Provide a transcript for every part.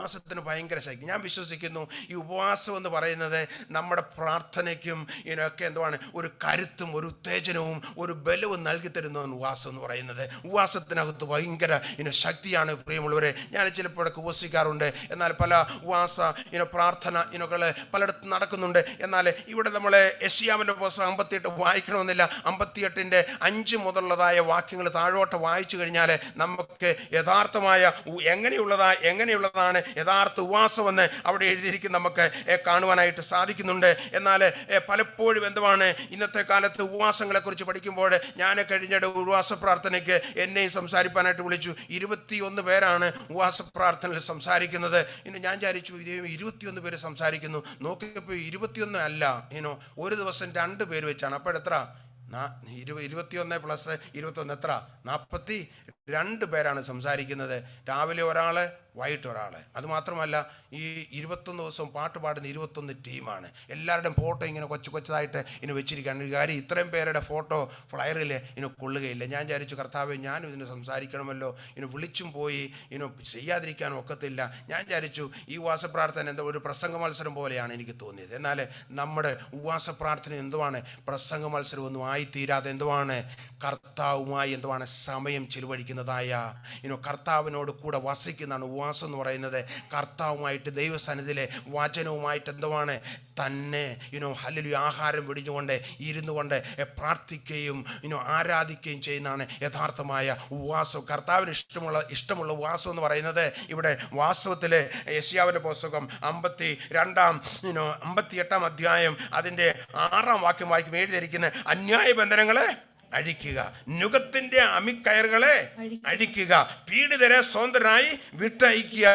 ഉപവാസത്തിന് ഭയങ്കര ശക്തി. ഞാൻ വിശ്വസിക്കുന്നു ഈ ഉപവാസം എന്ന് പറയുന്നത് നമ്മുടെ പ്രാർത്ഥനയ്ക്കും ഇതിനൊക്കെ എന്തുവാണ് ഒരു കരുത്തും ഒരു ഉത്തേജനവും ഒരു ബലവും നൽകി തരുന്നതാണ് ഉപവാസം എന്ന് പറയുന്നത്. ഉപവാസത്തിനകത്ത് ഭയങ്കര ശക്തിയാണ് പ്രിയമുള്ളവരെ. ഞാൻ ചിലപ്പോഴൊക്കെ ഉപവസിക്കാറുണ്ട്. എന്നാൽ പല ഉപവാസ പ്രാർത്ഥന പലയിടത്തും നടക്കുന്നുണ്ട്. എന്നാൽ ഇവിടെ നമ്മൾ യെശയ്യാവിൻ്റെ പുസ്തകം 58 വായിക്കണമെന്നില്ല. 58ൻ്റെ 5 മുതലുള്ളതായ വാക്യങ്ങൾ താഴോട്ട് വായിച്ചു കഴിഞ്ഞാൽ നമുക്ക് യഥാർത്ഥമായ എങ്ങനെയുള്ളതാണ് യഥാർത്ഥ ഉപവാസമെന്ന് അവിടെ എഴുതിയിരിക്കുന്ന നമുക്ക് കാണുവാനായിട്ട് സാധിക്കുന്നുണ്ട്. എന്നാൽ പലപ്പോഴും എന്തുവാണ് ഇന്നത്തെ കാലത്ത് ഉപവാസങ്ങളെക്കുറിച്ച് പഠിക്കുമ്പോൾ ഞാൻ കഴിഞ്ഞിടെ ഉപവാസ പ്രാർത്ഥനയ്ക്ക് എന്നെയും സംസാരിക്കാനായിട്ട് വിളിച്ചു. 21 പേരാണ് ഉപവാസ പ്രാർത്ഥനയിൽ സംസാരിക്കുന്നത്. ഞാൻ വിചാരിച്ചു 21 പേര് സംസാരിക്കുന്നു. നോക്കിയപ്പോൾ 21 അല്ല, ഒരു ദിവസം 2 പേര് വെച്ചാണ്. അപ്പോഴെത്ര 21 + 21 എത്ര? 42 പേരാണ് സംസാരിക്കുന്നത്. രാവിലെ ഒരാൾ, വൈകിട്ട് ഒരാൾ. അതുമാത്രമല്ല ഈ 21 ദിവസവും പാട്ട് പാടുന്ന 21 ടീമാണ്. എല്ലാവരുടെയും ഫോട്ടോ ഇങ്ങനെ കൊച്ചതായിട്ട് വെച്ചിരിക്കുകയാണ്. കാര്യം ഇത്രയും പേരുടെ ഫോട്ടോ ഫ്ലയറിൽ കൊള്ളുകയില്ല. ഞാൻ വിചാരിച്ചു കർത്താവേ, ഞാനും ഇതിന് സംസാരിക്കണമല്ലോ. വിളിച്ചും പോയി ചെയ്യാതിരിക്കാനും ഒക്കത്തില്ല. ഞാൻ വിചാരിച്ചു ഈ ഉപവാസ പ്രാർത്ഥന എന്താ ഒരു പ്രസംഗ മത്സരം പോലെയാണ് എനിക്ക് തോന്നിയത്. എന്നാൽ നമ്മുടെ ഉപവാസ പ്രാർത്ഥന എന്തുവാണ്? പ്രസംഗ മത്സരമൊന്നും ആയിത്തീരാതെ എന്തുവാണ്? കർത്താവുമായി എന്തുവാണ് സമയം ചിലവഴിക്കുന്നതായ കർത്താവിനോട് കൂടെ വസിക്കുന്നതാണ് ഉപവാസം എന്ന് പറയുന്നത്. കർത്താവുമായിട്ട് ദൈവസന്നിധിയിലെ വചനവുമായിട്ട് എന്തുവാണ് തന്നെ ഹല്ലേലൂയ ആഹാരം വെടിഞ്ഞുകൊണ്ട് ഇരുന്നു കൊണ്ട് പ്രാർത്ഥിക്കുകയും ആരാധിക്കുകയും ചെയ്യുന്നതാണ് യഥാർത്ഥമായ ഉപവാസം. കർത്താവിന് ഇഷ്ടമുള്ള ഉപവാസം എന്ന് പറയുന്നത് ഇവിടെ വാസ്തവത്തിൽ യെശയ്യാവിൻ്റെ പുസ്തകം 58 അധ്യായം അതിൻ്റെ 6 വാക്യം വായിക്കും. എഴുതിയിരിക്കുന്ന അന്യായ ബന്ധനങ്ങളെ അഴിക്കുക, നുകത്തിന്റെ അമിക്കയറുകളെ അഴിക്കുക, പീഡിതരെ സ്വതന്ത്രരായി വിട്ടയക്കുക,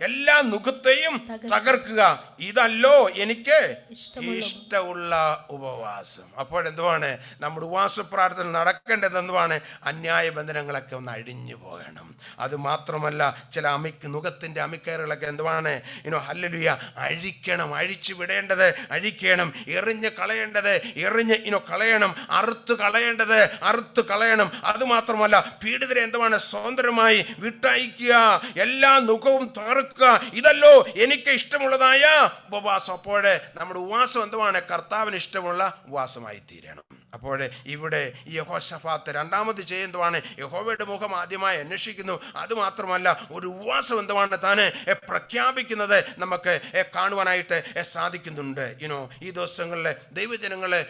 എല്ലാ നുകത്തെയും തകർക്കുക. ഇതല്ലോ എനിക്ക് ഇഷ്ടമുള്ള ഉപവാസം. അപ്പോഴെന്തുവാണ് നമ്മുടെ ഉപവാസ പ്രാർത്ഥന നടക്കേണ്ടത്? എന്തുവാണ്? അന്യായ ബന്ധനങ്ങളൊക്കെ ഒന്ന് അഴിഞ്ഞു പോകണം. അത് മാത്രമല്ല ചില നുകത്തിന്റെ അമിക്കയറുകളൊക്കെ എന്തുവാണ് ഹല്ലേലൂയ അഴിക്കണം. അഴിച്ചു വിടേണ്ടത് അഴിക്കണം, എറിഞ്ഞ് കളയേണ്ടത് എറിഞ്ഞ് കളയണം, അറുത്ത് കളയണം. അതുമാത്രമല്ല പീഡിതരെ എന്തുവാണ്? സ്വതന്ത്രമായി വിട്ടയക്കുക, എല്ലാ നുഖവും തകർക്കുക. ഇതല്ലോ എനിക്ക് ഇഷ്ടമുള്ളതായ ഉപവാസം. അപ്പോഴേ നമ്മുടെ ഉപവാസം എന്തുവാണ്? കർത്താവിന് ഇഷ്ടമുള്ള ഉപവാസമായി തീരണം. അപ്പോൾ ഇവിടെ യഹോശഫാത്ത് രണ്ടാമത് ചെയ്യുന്നതാണ് യഹോവയുടെ മുഖം ആദ്യമായി അന്വേഷിക്കുന്നു. അതുമാത്രമല്ല ഒരു ഉപവാസം എന്തുവാണ് താൻ പ്രഖ്യാപിക്കുന്നത് നമുക്ക് കാണുവാനായിട്ട് സാധിക്കുന്നുണ്ട്. ഈ ദിവസങ്ങളിൽ ദൈവജനങ്ങളെ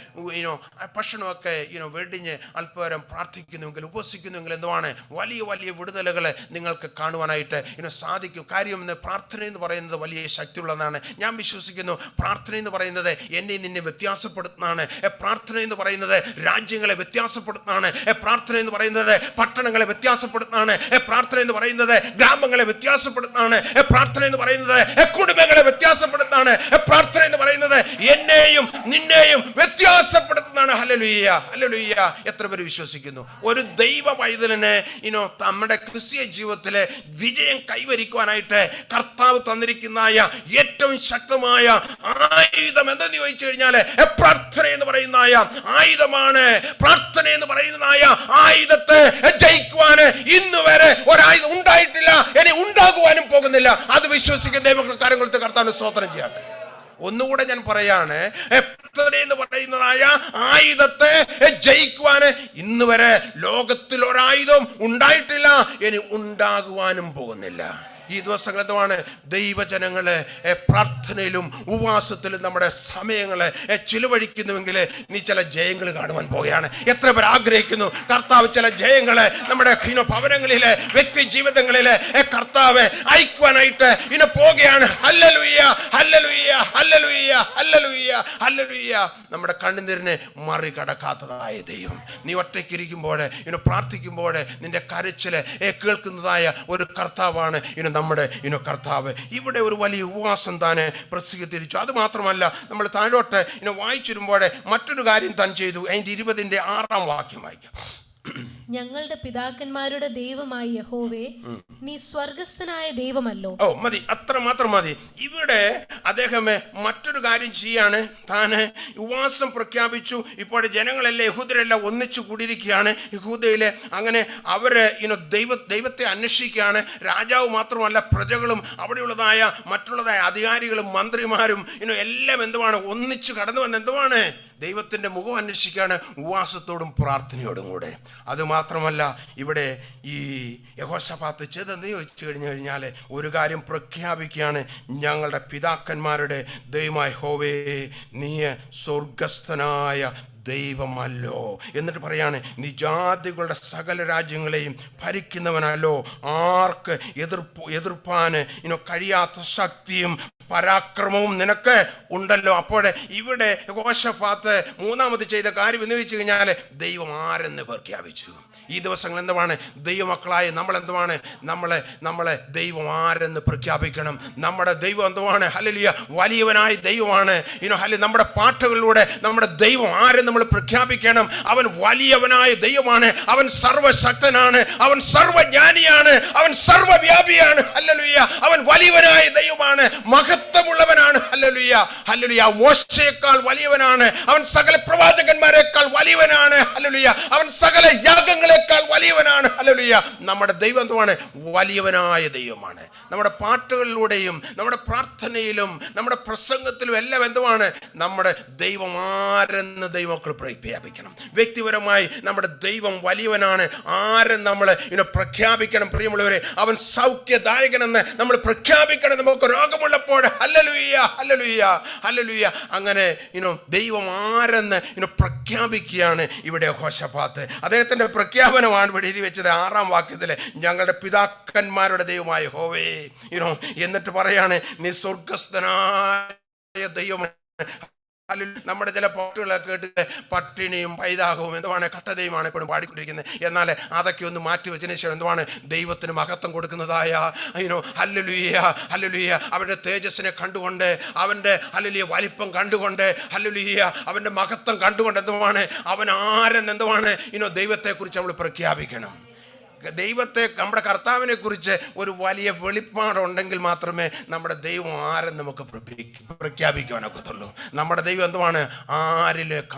ഭക്ഷണമൊക്കെ വെടിഞ്ഞ് അല്പരം പ്രാർത്ഥിക്കുന്നുവെങ്കിൽ ഉപവസിക്കുന്നുവെങ്കിൽ എന്തുവാണ് വലിയ വലിയ വിടുതലുകൾ നിങ്ങൾക്ക് കാണുവാനായിട്ട് സാധിക്കും. കാര്യം പ്രാർത്ഥന എന്ന് പറയുന്നത് വലിയ ശക്തിയുള്ളതാണ്. ഞാൻ വിശ്വസിക്കുന്നു പ്രാർത്ഥന എന്ന് പറയുന്നത് എന്നെ നിന്നെ വ്യത്യാസപ്പെടുത്തുന്നതാണ്. പ്രാർത്ഥന എന്ന് പറയുന്നത് രാജ്യങ്ങളെ വ്യത്യാസപ്പെടുത്തുന്നതാണ്. പ്രാർത്ഥന എന്ന് പറയുന്നത് പട്ടണങ്ങളെ വ്യത്യാസപ്പെടുത്തുന്നതാണ്. പ്രാർത്ഥന എന്ന് പറയുന്നത് ഗ്രാമങ്ങളെ വ്യത്യാസപ്പെടുത്തുന്നതാണ്. പ്രാർത്ഥന എന്ന് പറയുന്നത് കുടുംബങ്ങളെ വ്യത്യാസപ്പെടുത്തുന്നതാണ്. പ്രാർത്ഥന എന്ന് പറയുന്നത് എന്നെയും നിന്നെയും വ്യത്യാസപ്പെടുത്തുന്നതാണ്. Hallelujah, hallelujah. എത്ര പേര് വിശ്വസിക്കുന്നു ഒരു ദൈവ പൈതലിന് നമ്മുടെ ക്രിസ്തീയ ജീവിതത്തിലെ വിജയം കൈവരിക്കുവാനായിട്ട് കർത്താവ് തന്നിരിക്കുന്നതായ ഏറ്റവും ശക്തമായ ആയുധം എന്തെന്ന് ചോദിച്ചു കഴിഞ്ഞാൽ പ്രാർത്ഥന എന്ന് പറയുന്ന ആയുധമാണ്. പ്രാർത്ഥന എന്ന് പറയുന്നതായ ആയുധത്തെ ജയിക്കുവാൻ ഇന്ന് വരെ ഒരായുധം ഉണ്ടായിട്ടില്ല, ഇനി ഉണ്ടാകുവാനും പോകുന്നില്ല. അത് വിശ്വസിക്കുന്ന ദൈവങ്ങൾ കാര്യങ്ങൾക്ക് കർത്താവിന് സ്തോത്രം ചെയ്യട്ടെ. ഒന്നുകൂടെ ഞാൻ പറയാണ്, എന്ന് പറയുന്നതായ ആയുധത്തെ ജയിക്കുവാൻ ഇന്ന് വരെ ലോകത്തിൽ ഒരായുധം ഉണ്ടായിട്ടില്ല, ഇനി ഉണ്ടാകുവാനും പോകുന്നില്ല. ഈ ദിവസങ്ങൾ എന്തുവാണ്? ദൈവജനങ്ങളെ പ്രാർത്ഥനയിലും ഉപവാസത്തിലും നമ്മുടെ സമയങ്ങളെ ചിലവഴിക്കുന്നുവെങ്കിൽ നീ ചില ജയങ്ങൾ കാണുവാൻ പോവുകയാണ്. എത്ര പേർ ആഗ്രഹിക്കുന്നു കർത്താവ് ചില ജയങ്ങളെ നമ്മുടെ ഭവനങ്ങളിലെ വ്യക്തി ജീവിതങ്ങളിലെ കർത്താവ് അയക്കുവാനായിട്ട് പോവുകയാണ്. ഹല്ലേലൂയ, ഹല്ലേലൂയ, ഹല്ലേലൂയ, ഹല്ലേലൂയ, ഹല്ലേലൂയ. നമ്മുടെ കണ്ണുനീരിനെ മറികടക്കാത്തതായ ദൈവം, നീ ഒറ്റയ്ക്കിരിക്കുമ്പോൾ പ്രാർത്ഥിക്കുമ്പോൾ നിന്റെ കരച്ചില് കേൾക്കുന്നതായ ഒരു കർത്താവാണ് നമ്മുടെ കർത്താവ്. ഇവിടെ ഒരു വലിയ ഉപവാസം താൻ പ്രസിദ്ധീകരിച്ചു. അത് മാത്രമല്ല നമ്മൾ താഴോട്ട് വായിച്ചിരുമ്പോൾ മറ്റൊരു കാര്യം താൻ ചെയ്തു. അതിൻ്റെ 20ന്റെ 6 വാക്യം വായിക്കാം. ഞങ്ങളുടെ പിതാക്കന്മാരുടെ ദൈവമായ യഹോവേ, നീ സ്വർഗസ്ഥനായ ദൈവമല്ലോ. മതി, അത്ര മാത്രം മതി. ഇവിടെ അദ്ദേഹം മറ്റൊരു കാര്യം ചെയ്യാണ്. താന് ഉപവാസം പ്രഖ്യാപിച്ചു. ഇപ്പോൾ ജനങ്ങളെല്ലാം യഹൂദരെല്ലാം ഒന്നിച്ചു കൂടിയിരിക്കുകയാണ് യഹൂദയിലെ. അങ്ങനെ അവര് ദൈവത്തെ അന്വേഷിക്കുകയാണ്. രാജാവ് മാത്രമല്ല, പ്രജകളും അവിടെയുള്ളതായ മറ്റുള്ളതായ അധികാരികളും മന്ത്രിമാരും എല്ലാം എന്തുവാണ് ഒന്നിച്ചു കടന്നു വന്ന് എന്തുവാണ് ദൈവത്തിൻ്റെ മുഖം അന്വേഷിക്കുകയാണ്, ഉപവാസത്തോടും പ്രാർത്ഥനയോടും കൂടെ. അതുമാത്രമല്ല, ഇവിടെ ഈ യഹോശഫാത്ത് ചെയ്തെന്ന് ചോദിച്ചു കഴിഞ്ഞാൽ ഒരു കാര്യം പ്രഖ്യാപിക്കുകയാണ്: ഞങ്ങളുടെ പിതാക്കന്മാരുടെ ദൈവമായ യഹോവേ, നീ സ്വർഗസ്ഥനായ ദൈവമല്ലോ. എന്നിട്ട് പറയാണ്, നീ ജാതികളുടെ സകല രാജ്യങ്ങളെയും ഭരിക്കുന്നവനല്ലോ. ആർക്ക് എതിർപ്പാന് കഴിയാത്ത ശക്തിയും പരാക്രമവും നിനക്ക് ഉണ്ടല്ലോ. അപ്പോൾ ഇവിടെ യഹോശഫാത്ത് മൂന്നാമത് ചെയ്ത കാര്യം എന്ന് വെച്ച് കഴിഞ്ഞാൽ ദൈവം ആരെന്ന് പ്രഖ്യാപിച്ചു. ഈ ദിവസങ്ങൾ എന്തുവാണ്? ദൈവമക്കളായ നമ്മളെന്തുവാണ്? നമ്മളെ ദൈവം ആരെന്ന് പ്രഖ്യാപിക്കണം. നമ്മുടെ ദൈവം എന്തുവാണ്? ഹല്ലേലൂയ, വലിയവനായ ദൈവമാണ്. നമ്മുടെ പാട്ടുകളിലൂടെ നമ്മുടെ ദൈവം ആരെന്ന് നമ്മൾ പ്രഖ്യാപിക്കണം. അവൻ വലിയവനായ ദൈവമാണ്. അവൻ സർവശക്തനാണ്. അവൻ സർവജ്ഞാനിയാണ്. അവൻ സർവവ്യാപിയാണ്. ഹല്ലേലൂയ, അവൻ വലിയവനായ ദൈവമാണ്. മഹത്വമുള്ളവനാണ്. Hallelujah, hallelujah. മോശയേക്കാൾ വലിയവനാണ്. അവൻ സകല പ്രവാചകന്മാരെക്കാൾ വലിയവനാണ്. ഹല്ലേലൂയ, അവൻ സകല യാഗങ്ങളെ വലിയവനാണ്. ഹല്ലേലൂയ, നമ്മുടെ ദൈവം എന്തുവാണ്? വലിയവനായ ദൈവമാണ്. നമ്മുടെ പാട്ടുകളിലൂടെയും നമ്മുടെ പ്രാർത്ഥനയിലും നമ്മുടെ പ്രസംഗത്തിലും എല്ലാം എന്തുവാണ്? നമ്മുടെ ദൈവം ആരെന്ന് ദൈവമക്കൾ പ്രഖ്യാപിക്കണം. വ്യക്തിപരമായി നമ്മുടെ ദൈവം വലിയവനാണ്. ആരെന്ന് നമ്മൾ പ്രഖ്യാപിക്കണം. പ്രിയമുള്ളവരെ, അവൻ സൗഖ്യദായകനെന്ന് നമ്മൾ പ്രഖ്യാപിക്കണം. നമുക്ക് രോഗമുള്ളപ്പോൾ ഹല്ലേലൂയ, ഹല്ലേലൂയ, ഹല്ലേലൂയ, അങ്ങനെ ദൈവം ആരെന്ന് പ്രഖ്യാപിക്കുകയാണ് ഇവിടെ യഹോശഫാത്ത്. അദ്ദേഹത്തിന്റെ പ്രഖ്യാപനമാണ് ഇവിടെ എഴുതി വെച്ചത് 6-ാം വാക്യത്തില്, ഞങ്ങളുടെ പിതാക്കന്മാരുടെ ദൈവമായ യഹോവേ. എന്നിട്ട് പറയാണ്, നീ സ്വർഗസ്ഥനായ ദൈവം. നമ്മുടെ ചില പാട്ടുകളൊക്കെ കേട്ടിട്ട് പട്ടിണിയും പൈതാകവും എന്തുവാണ് കട്ടതയുമാണ് എപ്പോഴും പാടിക്കൊണ്ടിരിക്കുന്നത്. എന്നാൽ അതൊക്കെ ഒന്ന് മാറ്റി വെച്ചതിന് ശേഷം എന്തുവാണ് ദൈവത്തിന് മഹത്വം കൊടുക്കുന്നതായ ഹല്ലേലൂയ, ഹല്ലേലൂയ, അവൻ്റെ തേജസ്സിനെ കണ്ടുകൊണ്ട്, അവൻ്റെ ഹല്ലേലൂയ വലിപ്പം കണ്ടുകൊണ്ട്, ഹല്ലേലൂയ അവൻ്റെ മഹത്വം കണ്ടുകൊണ്ട് എന്തുവാണ് അവൻ ആരെന്ന് എന്തുവാണ് ദൈവത്തെക്കുറിച്ച് നമ്മൾ പ്രഖ്യാപിക്കണം. ദൈവത്തെ, നമ്മുടെ കർത്താവിനെ കുറിച്ച് ഒരു വലിയ വെളിപ്പാടുണ്ടെങ്കിൽ മാത്രമേ നമ്മുടെ ദൈവം ആരെന്ന് നമുക്ക് പ്രഖ്യാപിക്കാനൊക്കത്തുള്ളൂ. നമ്മുടെ ദൈവം എന്തുവാണ്?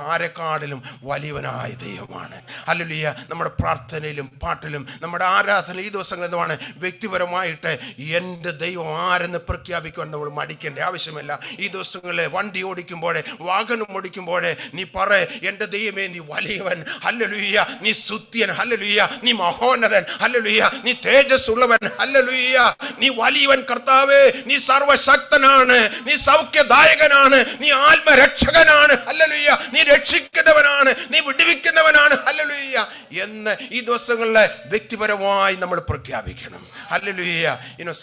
ആരെക്കാളിലും വലിയവനായ ദൈവമാണ്. ഹല്ലേലൂയ, നമ്മുടെ പ്രാർത്ഥനയിലും പാട്ടിലും നമ്മുടെ ആരാധന ഈ ദിവസങ്ങൾ എന്തുവാണ്? വ്യക്തിപരമായിട്ട് എൻ്റെ ദൈവം ആരെന്ന് പ്രഖ്യാപിക്കുവാൻ നമ്മൾ മടിക്കേണ്ട ആവശ്യമില്ല. ഈ ദിവസങ്ങളിൽ വണ്ടി ഓടിക്കുമ്പോഴേ, വാഹനം ഓടിക്കുമ്പോഴേ നീ പറ, എൻ്റെ ദൈവമേ നീ വലിയവൻ, ഹല്ലേലൂയ, നീ സ്തുത്യൻ, ഹല്ലേലൂയ, നീ മഹോന്നതൻ, ഹല്ലേലൂയ, നീ തേജസ് ഉള്ളവൻ, ഹല്ലേലൂയ, നീ വലിയവൻ കർത്താവേ, നീ സർവശക്തനാണ്, നീ സൗഖ്യദായകനാണ്, നീ ആത്മരക്ഷകനാണ്, ഹല്ലേലൂയ, നീ രക്ഷിക്കുന്നവനാണ്, നീ വിടുവിക്കുന്നവനാണ്, ഹല്ലേലൂയ എന്ന് ഈ ദിവസങ്ങളിലെ വ്യക്തിപരമായി നമ്മൾ പ്രഖ്യാപിക്കണം. ഹല്ലേലൂയ.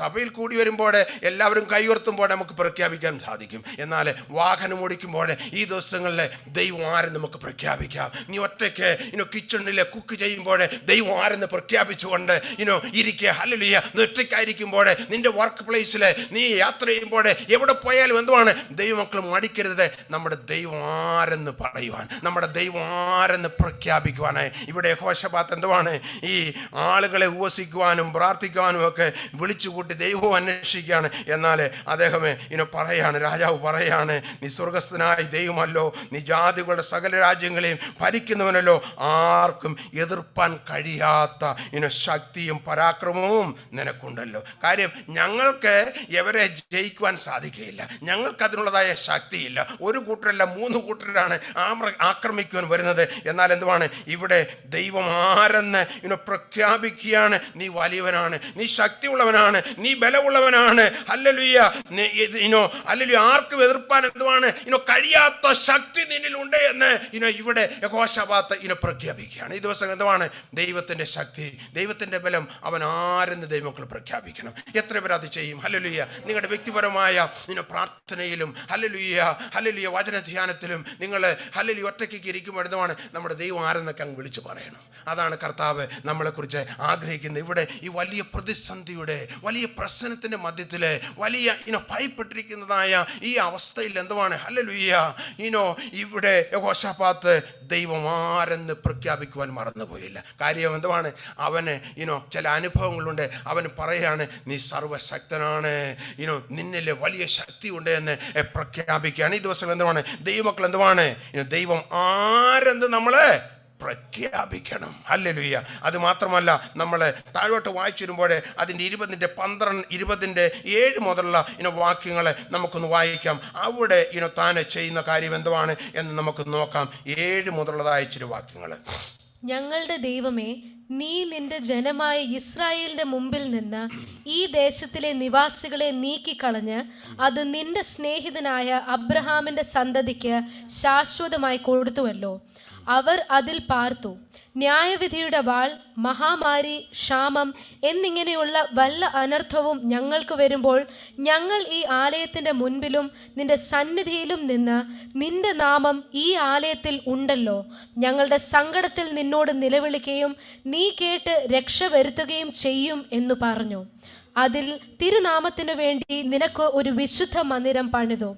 സഭയിൽ കൂടി വരുമ്പോൾ എല്ലാവരും കൈയുയർത്തുമ്പോൾ നമുക്ക് പ്രഖ്യാപിക്കാൻ സാധിക്കും. എന്നാൽ വാഹനം ഓടിക്കുമ്പോൾ ഈ ദിവസങ്ങളിൽ ദൈവം ആരെന്ന് നമുക്ക് പ്രഖ്യാപിക്കാം. നീ ഒറ്റയ്ക്ക് കിച്ചണിലെ കുക്ക് ചെയ്യുമ്പോൾ ദൈവം ആരെന്ന് പ്രഖ്യാപിച്ചുകൊണ്ട് ഇരിക്കുക. ഹല്ലേലൂയ. ഒറ്റയ്ക്കായിരിക്കുമ്പോൾ നിന്റെ വർക്ക് പ്ലേസിൽ നീ യാത്ര ചെയ്യുമ്പോൾ എവിടെ പോയാലും എന്തുവാണ് ദൈവമക്കൾ മടിക്കരുത് നമ്മുടെ ദൈവം ആരെന്ന് പറയുവാൻ, നമ്മുടെ ദൈവം ആരെന്ന് പ്രഖ്യാപിക്കുവാനായി. ഇവിടെ യഹോശഫാത്ത് എന്തുവാണ്? ഈ ആളുകളെ ഉപവസിക്കുവാനും പ്രാർത്ഥിക്കുവാനും ഒക്കെ വിളിച്ചുകൂട്ടി ദൈവവും അന്വേഷിക്കുകയാണ്. എന്നാൽ അദ്ദേഹമേ പറയാണ്, രാജാവ് പറയാണ്, നീ സ്വർഗസ്ഥനായ ദൈവമല്ലോ, നീ ജാതികളുടെ സകല രാജ്യങ്ങളെയും ഭരിക്കുന്നവനല്ലോ, ആർക്കും എതിർപ്പാൻ കഴിയാത്ത ശക്തിയും പരാക്രമവും നിനക്കുണ്ടല്ലോ. കാര്യം ഞങ്ങൾക്ക് എവരെ ജയിക്കുവാൻ സാധിക്കുകയില്ല, ഞങ്ങൾക്ക് അതിനുള്ളതായ ശക്തിയില്ല. ഒരു കൂട്ടരല്ല 3 കൂട്ടരാണ് ആക്രമിക്കുവാൻ വരുന്നത്. എന്നാൽ എന്തുവാണ് ഇവിടെ ദൈവം ആരെന്ന് പ്രഖ്യാപിക്കുകയാണ്. നീ വലിയവനാണ്, നീ ശക്തിയുള്ളവനാണ്, നീ ബലമുള്ളവനാണ്. ഹല്ലേലൂയ, ഹല്ലേലൂയ, ആർക്കും എതിർപ്പാൻ എന്തുവാണ് കഴിയാത്ത ശക്തി നിന്നിലുണ്ട് എന്ന് ഇവിടെ യഹോശഫാത്ത് പ്രഖ്യാപിക്കുകയാണ്. ഈ ദിവസം എന്തുവാണ് ദൈവത്തിന്റെ ശക്തി. ദൈവത്തിൻ്റെ ബലം അവൻ ആരെന്ന് ദൈവമക്കൾ പ്രഖ്യാപിക്കണം. എത്ര പേർ അത് ചെയ്യും? ഹല്ലേലൂയ. നിങ്ങളുടെ വ്യക്തിപരമായ പ്രാർത്ഥനയിലും ഹല്ലേലൂയ വചനധ്യാനത്തിലും നിങ്ങൾ ഹല്ലേലൂയ ഒറ്റയ്ക്ക് ഇരിക്കുമ്പോൾ എന്താണ് നമ്മുടെ ദൈവം ആരെന്നൊക്കെ അങ്ങ് വിളിച്ചു പറയണം. അതാണ് കർത്താവ് നമ്മളെക്കുറിച്ച് ആഗ്രഹിക്കുന്നത്. ഇവിടെ ഈ വലിയ പ്രതിസന്ധിയുടെ വലിയ പ്രശ്നത്തിൻ്റെ മധ്യത്തിൽ വലിയ ഭയപ്പെട്ടിരിക്കുന്നതായ ഈ അവസ്ഥയിൽ എന്തുവാണ് ഹല്ലേലൂയ ഇവിടെ യെഹോശാഫാത്ത് ദൈവം ആരെന്ന് പ്രഖ്യാപിക്കുവാൻ മറന്നുപോയില്ല. കാര്യം എന്തുവാണ്? അവന് ചില അനുഭവങ്ങളുണ്ട്. അവൻ പറയാണ് നീ സർവശക്തനാണ്, നിന്നിൽ വലിയ ശക്തി ഉണ്ട് എന്ന് പ്രഖ്യാപിക്കുകയാണ്. ഈ ദിവസം എന്തുവാണ്? ദൈവമക്കൾ എന്തുവാണ്? ദൈവം ആരെന്ന് നമ്മളെ പ്രഖ്യാപിക്കണം. ഹല്ലേലൂയ. അത് മാത്രമല്ല, നമ്മൾ താഴോട്ട് വായിച്ചിരുമ്പോൾ അതിൻ്റെ 20-7 മുതലുള്ള വാക്യങ്ങൾ നമുക്കൊന്ന് വായിക്കാം. അവിടെ താൻ ചെയ്യുന്ന കാര്യം എന്തുവാണ് എന്ന് നമുക്ക് നോക്കാം. 7 മുതലുള്ളതായ ചില വാക്യങ്ങൾ. ഞങ്ങളുടെ ദൈവമേ, നീ നിന്റെ ജനമായ ഇസ്രായേലിന്റെ മുമ്പിൽ നിന്ന് ഈ ദേശത്തിലെ നിവാസികളെ നീക്കിക്കളഞ്ഞ് അത് നിന്റെ സ്നേഹിതനായ അബ്രഹാമിന്റെ സന്തതിക്ക് ശാശ്വതമായി കൊടുത്തുവല്ലോ. അവർ അതിൽ പാർത്തു. ന്യായവിധിയുടെ വാൾ, മഹാമാരി, ക്ഷാമം എന്നിങ്ങനെയുള്ള വല്ല അനർത്ഥവും ഞങ്ങൾക്ക് വരുമ്പോൾ ഞങ്ങൾ ഈ ആലയത്തിൻ്റെ മുൻപിലും നിന്റെ സന്നിധിയിലും നിന്ന് നിന്റെ നാമം ഈ ആലയത്തിൽ ഉണ്ടല്ലോ. ഞങ്ങളുടെ സങ്കടത്തിൽ നിന്നോട് നിലവിളിക്കുകയും നീ കേട്ട് രക്ഷ വരുത്തുകയും ചെയ്യും എന്നു പറഞ്ഞു. അതിൽ തിരുനാമത്തിനു വേണ്ടി നിനക്ക് ഒരു വിശുദ്ധ മന്ദിരം പണിതു.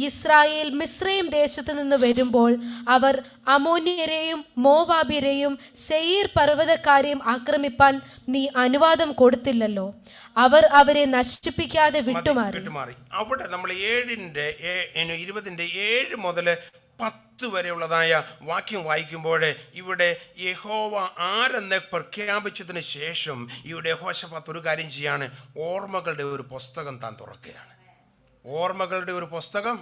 ഇസ്രായേൽ മിസ്രയീം ദേശത്ത് നിന്ന് വരുമ്പോൾ അവർ അമോന്യരെയും മോവാബ്യരെയും സെയീർ പർവ്വതക്കാരെയും ആക്രമിപ്പാൻ നീ അനുവാദം കൊടുത്തില്ലല്ലോ. അവർ അവരെ നശിപ്പിക്കാതെ വിട്ടുമാറി. അവിടെ നമ്മൾ 7 മുതൽ 10 വരെയുള്ളതായ വാക്യം വായിക്കുമ്പോൾ ഇവിടെ യഹോവ ആരെന്ന് പ്രഖ്യാപിച്ചതിന് ശേഷം ഇവിടെ യഹോശാഫാത്ത് ഒരു കാര്യം ചെയ്യാണ്. ഓർമ്മകളുടെ ഒരു പുസ്തകം താൻ തുറക്കുകയാണ്. ഓർമ്മകളുടെ ഒരു പുസ്തകം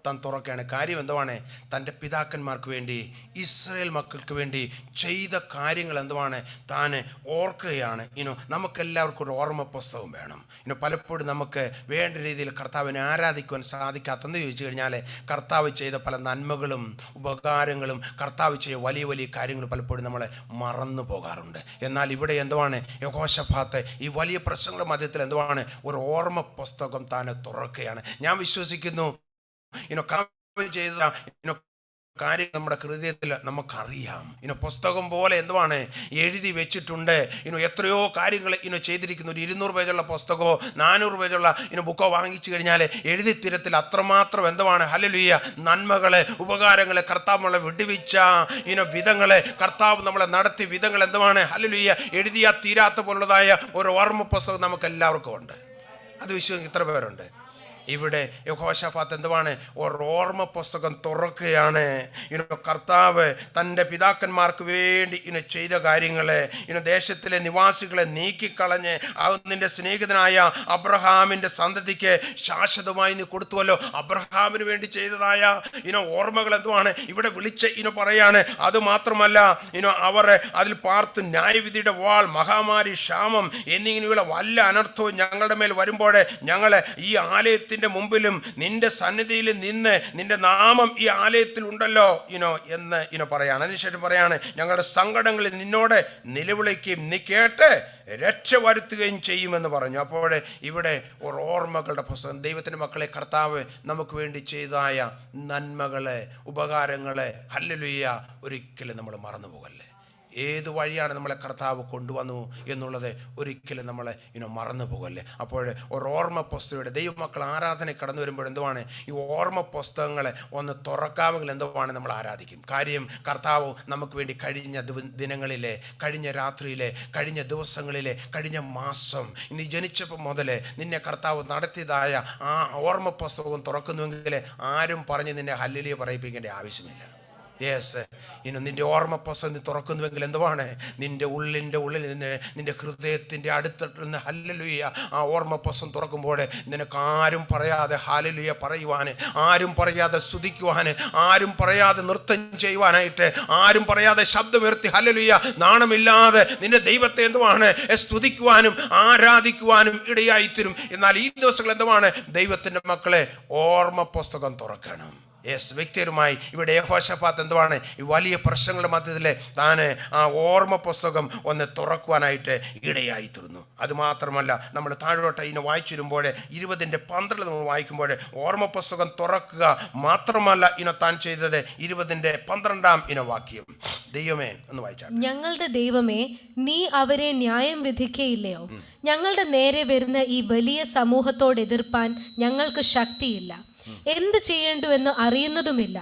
താൻ തുറക്കുകയാണ്. കാര്യം എന്തുവാണ്? തൻ്റെ പിതാക്കന്മാർക്ക് വേണ്ടി, ഇസ്രായേൽ മക്കൾക്ക് വേണ്ടി ചെയ്ത കാര്യങ്ങൾ എന്തുവാണ് താൻ ഓർക്കുകയാണ്. നമുക്കെല്ലാവർക്കും ഒരു ഓർമ്മ പുസ്തകം വേണം. പലപ്പോഴും നമുക്ക് വേണ്ട രീതിയിൽ കർത്താവിനെ ആരാധിക്കുവാൻ സാധിക്കാത്തെന്ന് ചോദിച്ചു കഴിഞ്ഞാൽ കർത്താവ് ചെയ്ത പല നന്മകളും ഉപകാരങ്ങളും കർത്താവ് ചെയ്ത വലിയ വലിയ കാര്യങ്ങൾ പലപ്പോഴും നമ്മളെ മറന്നു പോകാറുണ്ട്. എന്നാൽ ഇവിടെ എന്തുവാണ്? യഹോശാഫാത്ത് ഈ വലിയ പ്രശ്നങ്ങളുടെ മധ്യത്തിൽ എന്തുവാണ്? ഒരു ഓർമ്മ പുസ്തകം താൻ തുറക്കുകയാണ്. ഞാൻ വിശ്വസിക്കുന്നു ചെയ്ത കാര്യം നമ്മുടെ ഹൃദയത്തിൽ നമുക്കറിയാം. പുസ്തകം പോലെ എന്തുവാണ് എഴുതി വെച്ചിട്ടുണ്ട്. എത്രയോ കാര്യങ്ങൾ ചെയ്തിരിക്കുന്നു. ഒരു 200 പേജുള്ള പുസ്തകമോ 400 പേജുള്ള ബുക്കോ വാങ്ങിച്ചു കഴിഞ്ഞാൽ എഴുതി തീരത്തിൽ അത്രമാത്രം എന്തുവാണ് ഹല്ലേലൂയ നന്മകള് ഉപകാരങ്ങള് കർത്താവ് നമ്മളെ വിടുവിച്ച വിധങ്ങള് കർത്താവ് നമ്മളെ നടത്തിയ വിധങ്ങൾ എന്തുവാണ് ഹല്ലേലൂയ എഴുതിയാ തീരാത്ത പോലുള്ളതായ ഒരു ഓർമ്മ പുസ്തകം നമുക്ക് എല്ലാവർക്കും ഉണ്ട്. അത് വിശ്വസിക്കുന്ന ഇത്ര പേരുണ്ട്. ഇവിടെ യഹോശാഫാത്ത് എന്തുവാണ്? ഒരു ഓർമ്മ പുസ്തകം തുറക്കുകയാണ്. കർത്താവ് തൻ്റെ പിതാക്കന്മാർക്ക് വേണ്ടി ചെയ്ത കാര്യങ്ങളെ ദേശത്തിലെ നിവാസികളെ നീക്കിക്കളഞ്ഞ് നിന്റെ സ്നേഹിതനായ അബ്രഹാമിൻ്റെ സന്തതിക്ക് ശാശ്വതമായി നീ കൊടുത്തുവല്ലോ. അബ്രഹാമിന് വേണ്ടി ചെയ്തതായ ഓർമ്മകൾ എന്തുവാണ് ഇവിടെ വിളിച്ച് പറയാണ്. അതുമാത്രമല്ല അവർ അതിൽ പാർത്ത് ന്യായവിധിയുടെ വാൾ, മഹാമാരി, ക്ഷാമം എന്നിങ്ങനെയുള്ള വല്ല അനർത്ഥവും ഞങ്ങളുടെ മേൽ വരുമ്പോൾ ഞങ്ങൾ ഈ ആലയത്തിൽ മുമ്പിലും നിന്റെ സന്നിധിയിൽ നിന്ന് നിന്റെ നാമം ഈ ആലയത്തിൽ ഉണ്ടല്ലോ എന്ന് പറയാണ്. അതിനുശേഷം പറയാണ് ഞങ്ങളുടെ സങ്കടങ്ങളിൽ നിന്നോട് നിലവിളിക്കുകയും നീ കേട്ട് രക്ഷ വരുത്തുകയും ചെയ്യുമെന്ന് പറഞ്ഞു. അപ്പോൾ ഇവിടെ ഒരു ഓർമ്മകളുടെ പുസ്തകം. ദൈവത്തിൻ്റെ മക്കളെ, കർത്താവ് നമുക്ക് വേണ്ടി ചെയ്തായ നന്മകളെ ഉപകാരങ്ങളെ ഹല്ലേലൂയ ഒരിക്കലും നമ്മൾ മറന്നു പോകല്ലേ. ഏത് വഴിയാണ് നമ്മളെ കർത്താവ് കൊണ്ടുവന്നു എന്നുള്ളത് ഒരിക്കലും നമ്മളെ മറന്നു പോകല്ലേ. അപ്പോൾ ഒരു ഓർമ്മ പുസ്തകയുടെ ദൈവമക്കൾ ആരാധന കടന്നു വരുമ്പോൾ എന്തുവാണ് ഈ ഓർമ്മ പുസ്തകങ്ങളെ ഒന്ന് തുറക്കാമെങ്കിൽ എന്തുവാണ് നമ്മൾ ആരാധിക്കും. കാര്യം കർത്താവ് നമുക്ക് വേണ്ടി കഴിഞ്ഞ ദിനങ്ങളിലെ, കഴിഞ്ഞ രാത്രിയിലെ, കഴിഞ്ഞ ദിവസങ്ങളിലെ, കഴിഞ്ഞ മാസം, നീ ജനിച്ചപ്പോൾ മുതൽ നിന്നെ കർത്താവ് നടത്തിയതായ ആ ഓർമ്മ പുസ്തകം തുറക്കുന്നുവെങ്കിൽ ആരും പറഞ്ഞ് നിന്നെ ഹല്ലേലൂയ പറയിപ്പിക്കേണ്ട ആവശ്യമില്ല. യെസ്, നിന്റെ ഓർമ്മ പുസ്തകം നീ തുറക്കുന്നുവെങ്കിൽ എന്തുവാണ് നിന്റെ ഉള്ളിൽ നിന്റെ ഹൃദയത്തിൻ്റെ അടുത്തിട്ട് ഹല്ലേലൂയ ആ ഓർമ്മ പുസ്തകം തുറക്കുമ്പോൾ നിനക്ക് ആരും പറയാതെ ഹല്ലേലൂയ പറയുവാൻ, ആരും പറയാതെ സ്തുതിക്കുവാൻ, ആരും പറയാതെ നൃത്തം ചെയ്യുവാനായിട്ട്, ആരും പറയാതെ ശബ്ദമുയർത്തി ഹല്ലേലൂയ നാണമില്ലാതെ നിന്റെ ദൈവത്തെ എന്തുവാണ് സ്തുതിക്കുവാനും ആരാധിക്കുവാനും ഇടയായിത്തീരും. എന്നാൽ ഈ ദിവസങ്ങൾ എന്തുവാണ് ദൈവത്തിൻ്റെ മക്കളെ ഓർമ്മ പുസ്തകം തുറക്കണം. വ്യക്തിപരമായി ഇവിടെ യഹോശഫാത്ത് എന്തുവാണ് ഈ വലിയ പ്രശ്നങ്ങളുടെ മധ്യത്തിൽ താൻ ആ ഓർമ്മ പുസ്തകം ഒന്ന് തുറക്കുവാനായിട്ട് ഇടയായി തീർന്നു. അതുമാത്രമല്ല, നമ്മൾ താഴോട്ട് ഇതിനെ വായിച്ചു വരുമ്പോൾ 20:12 നമ്മൾ വായിക്കുമ്പോൾ ഓർമ്മ പുസ്തകം തുറക്കുക മാത്രമല്ല താൻ ചെയ്തത് 20:12 വാക്യം. ദൈവമേ ഒന്ന് വായിച്ചാൽ. ഞങ്ങളുടെ ദൈവമേ, നീ അവരെ ന്യായം വിധിക്കയില്ലയോ? ഞങ്ങളുടെ നേരെ വരുന്ന ഈ വലിയ സമൂഹത്തോട് എതിർപ്പാൻ ഞങ്ങൾക്ക് ശക്തിയില്ല, എന്ത് ചെയ്യേണ്ടുവെന്ന് അറിയുന്നതുമില്ല.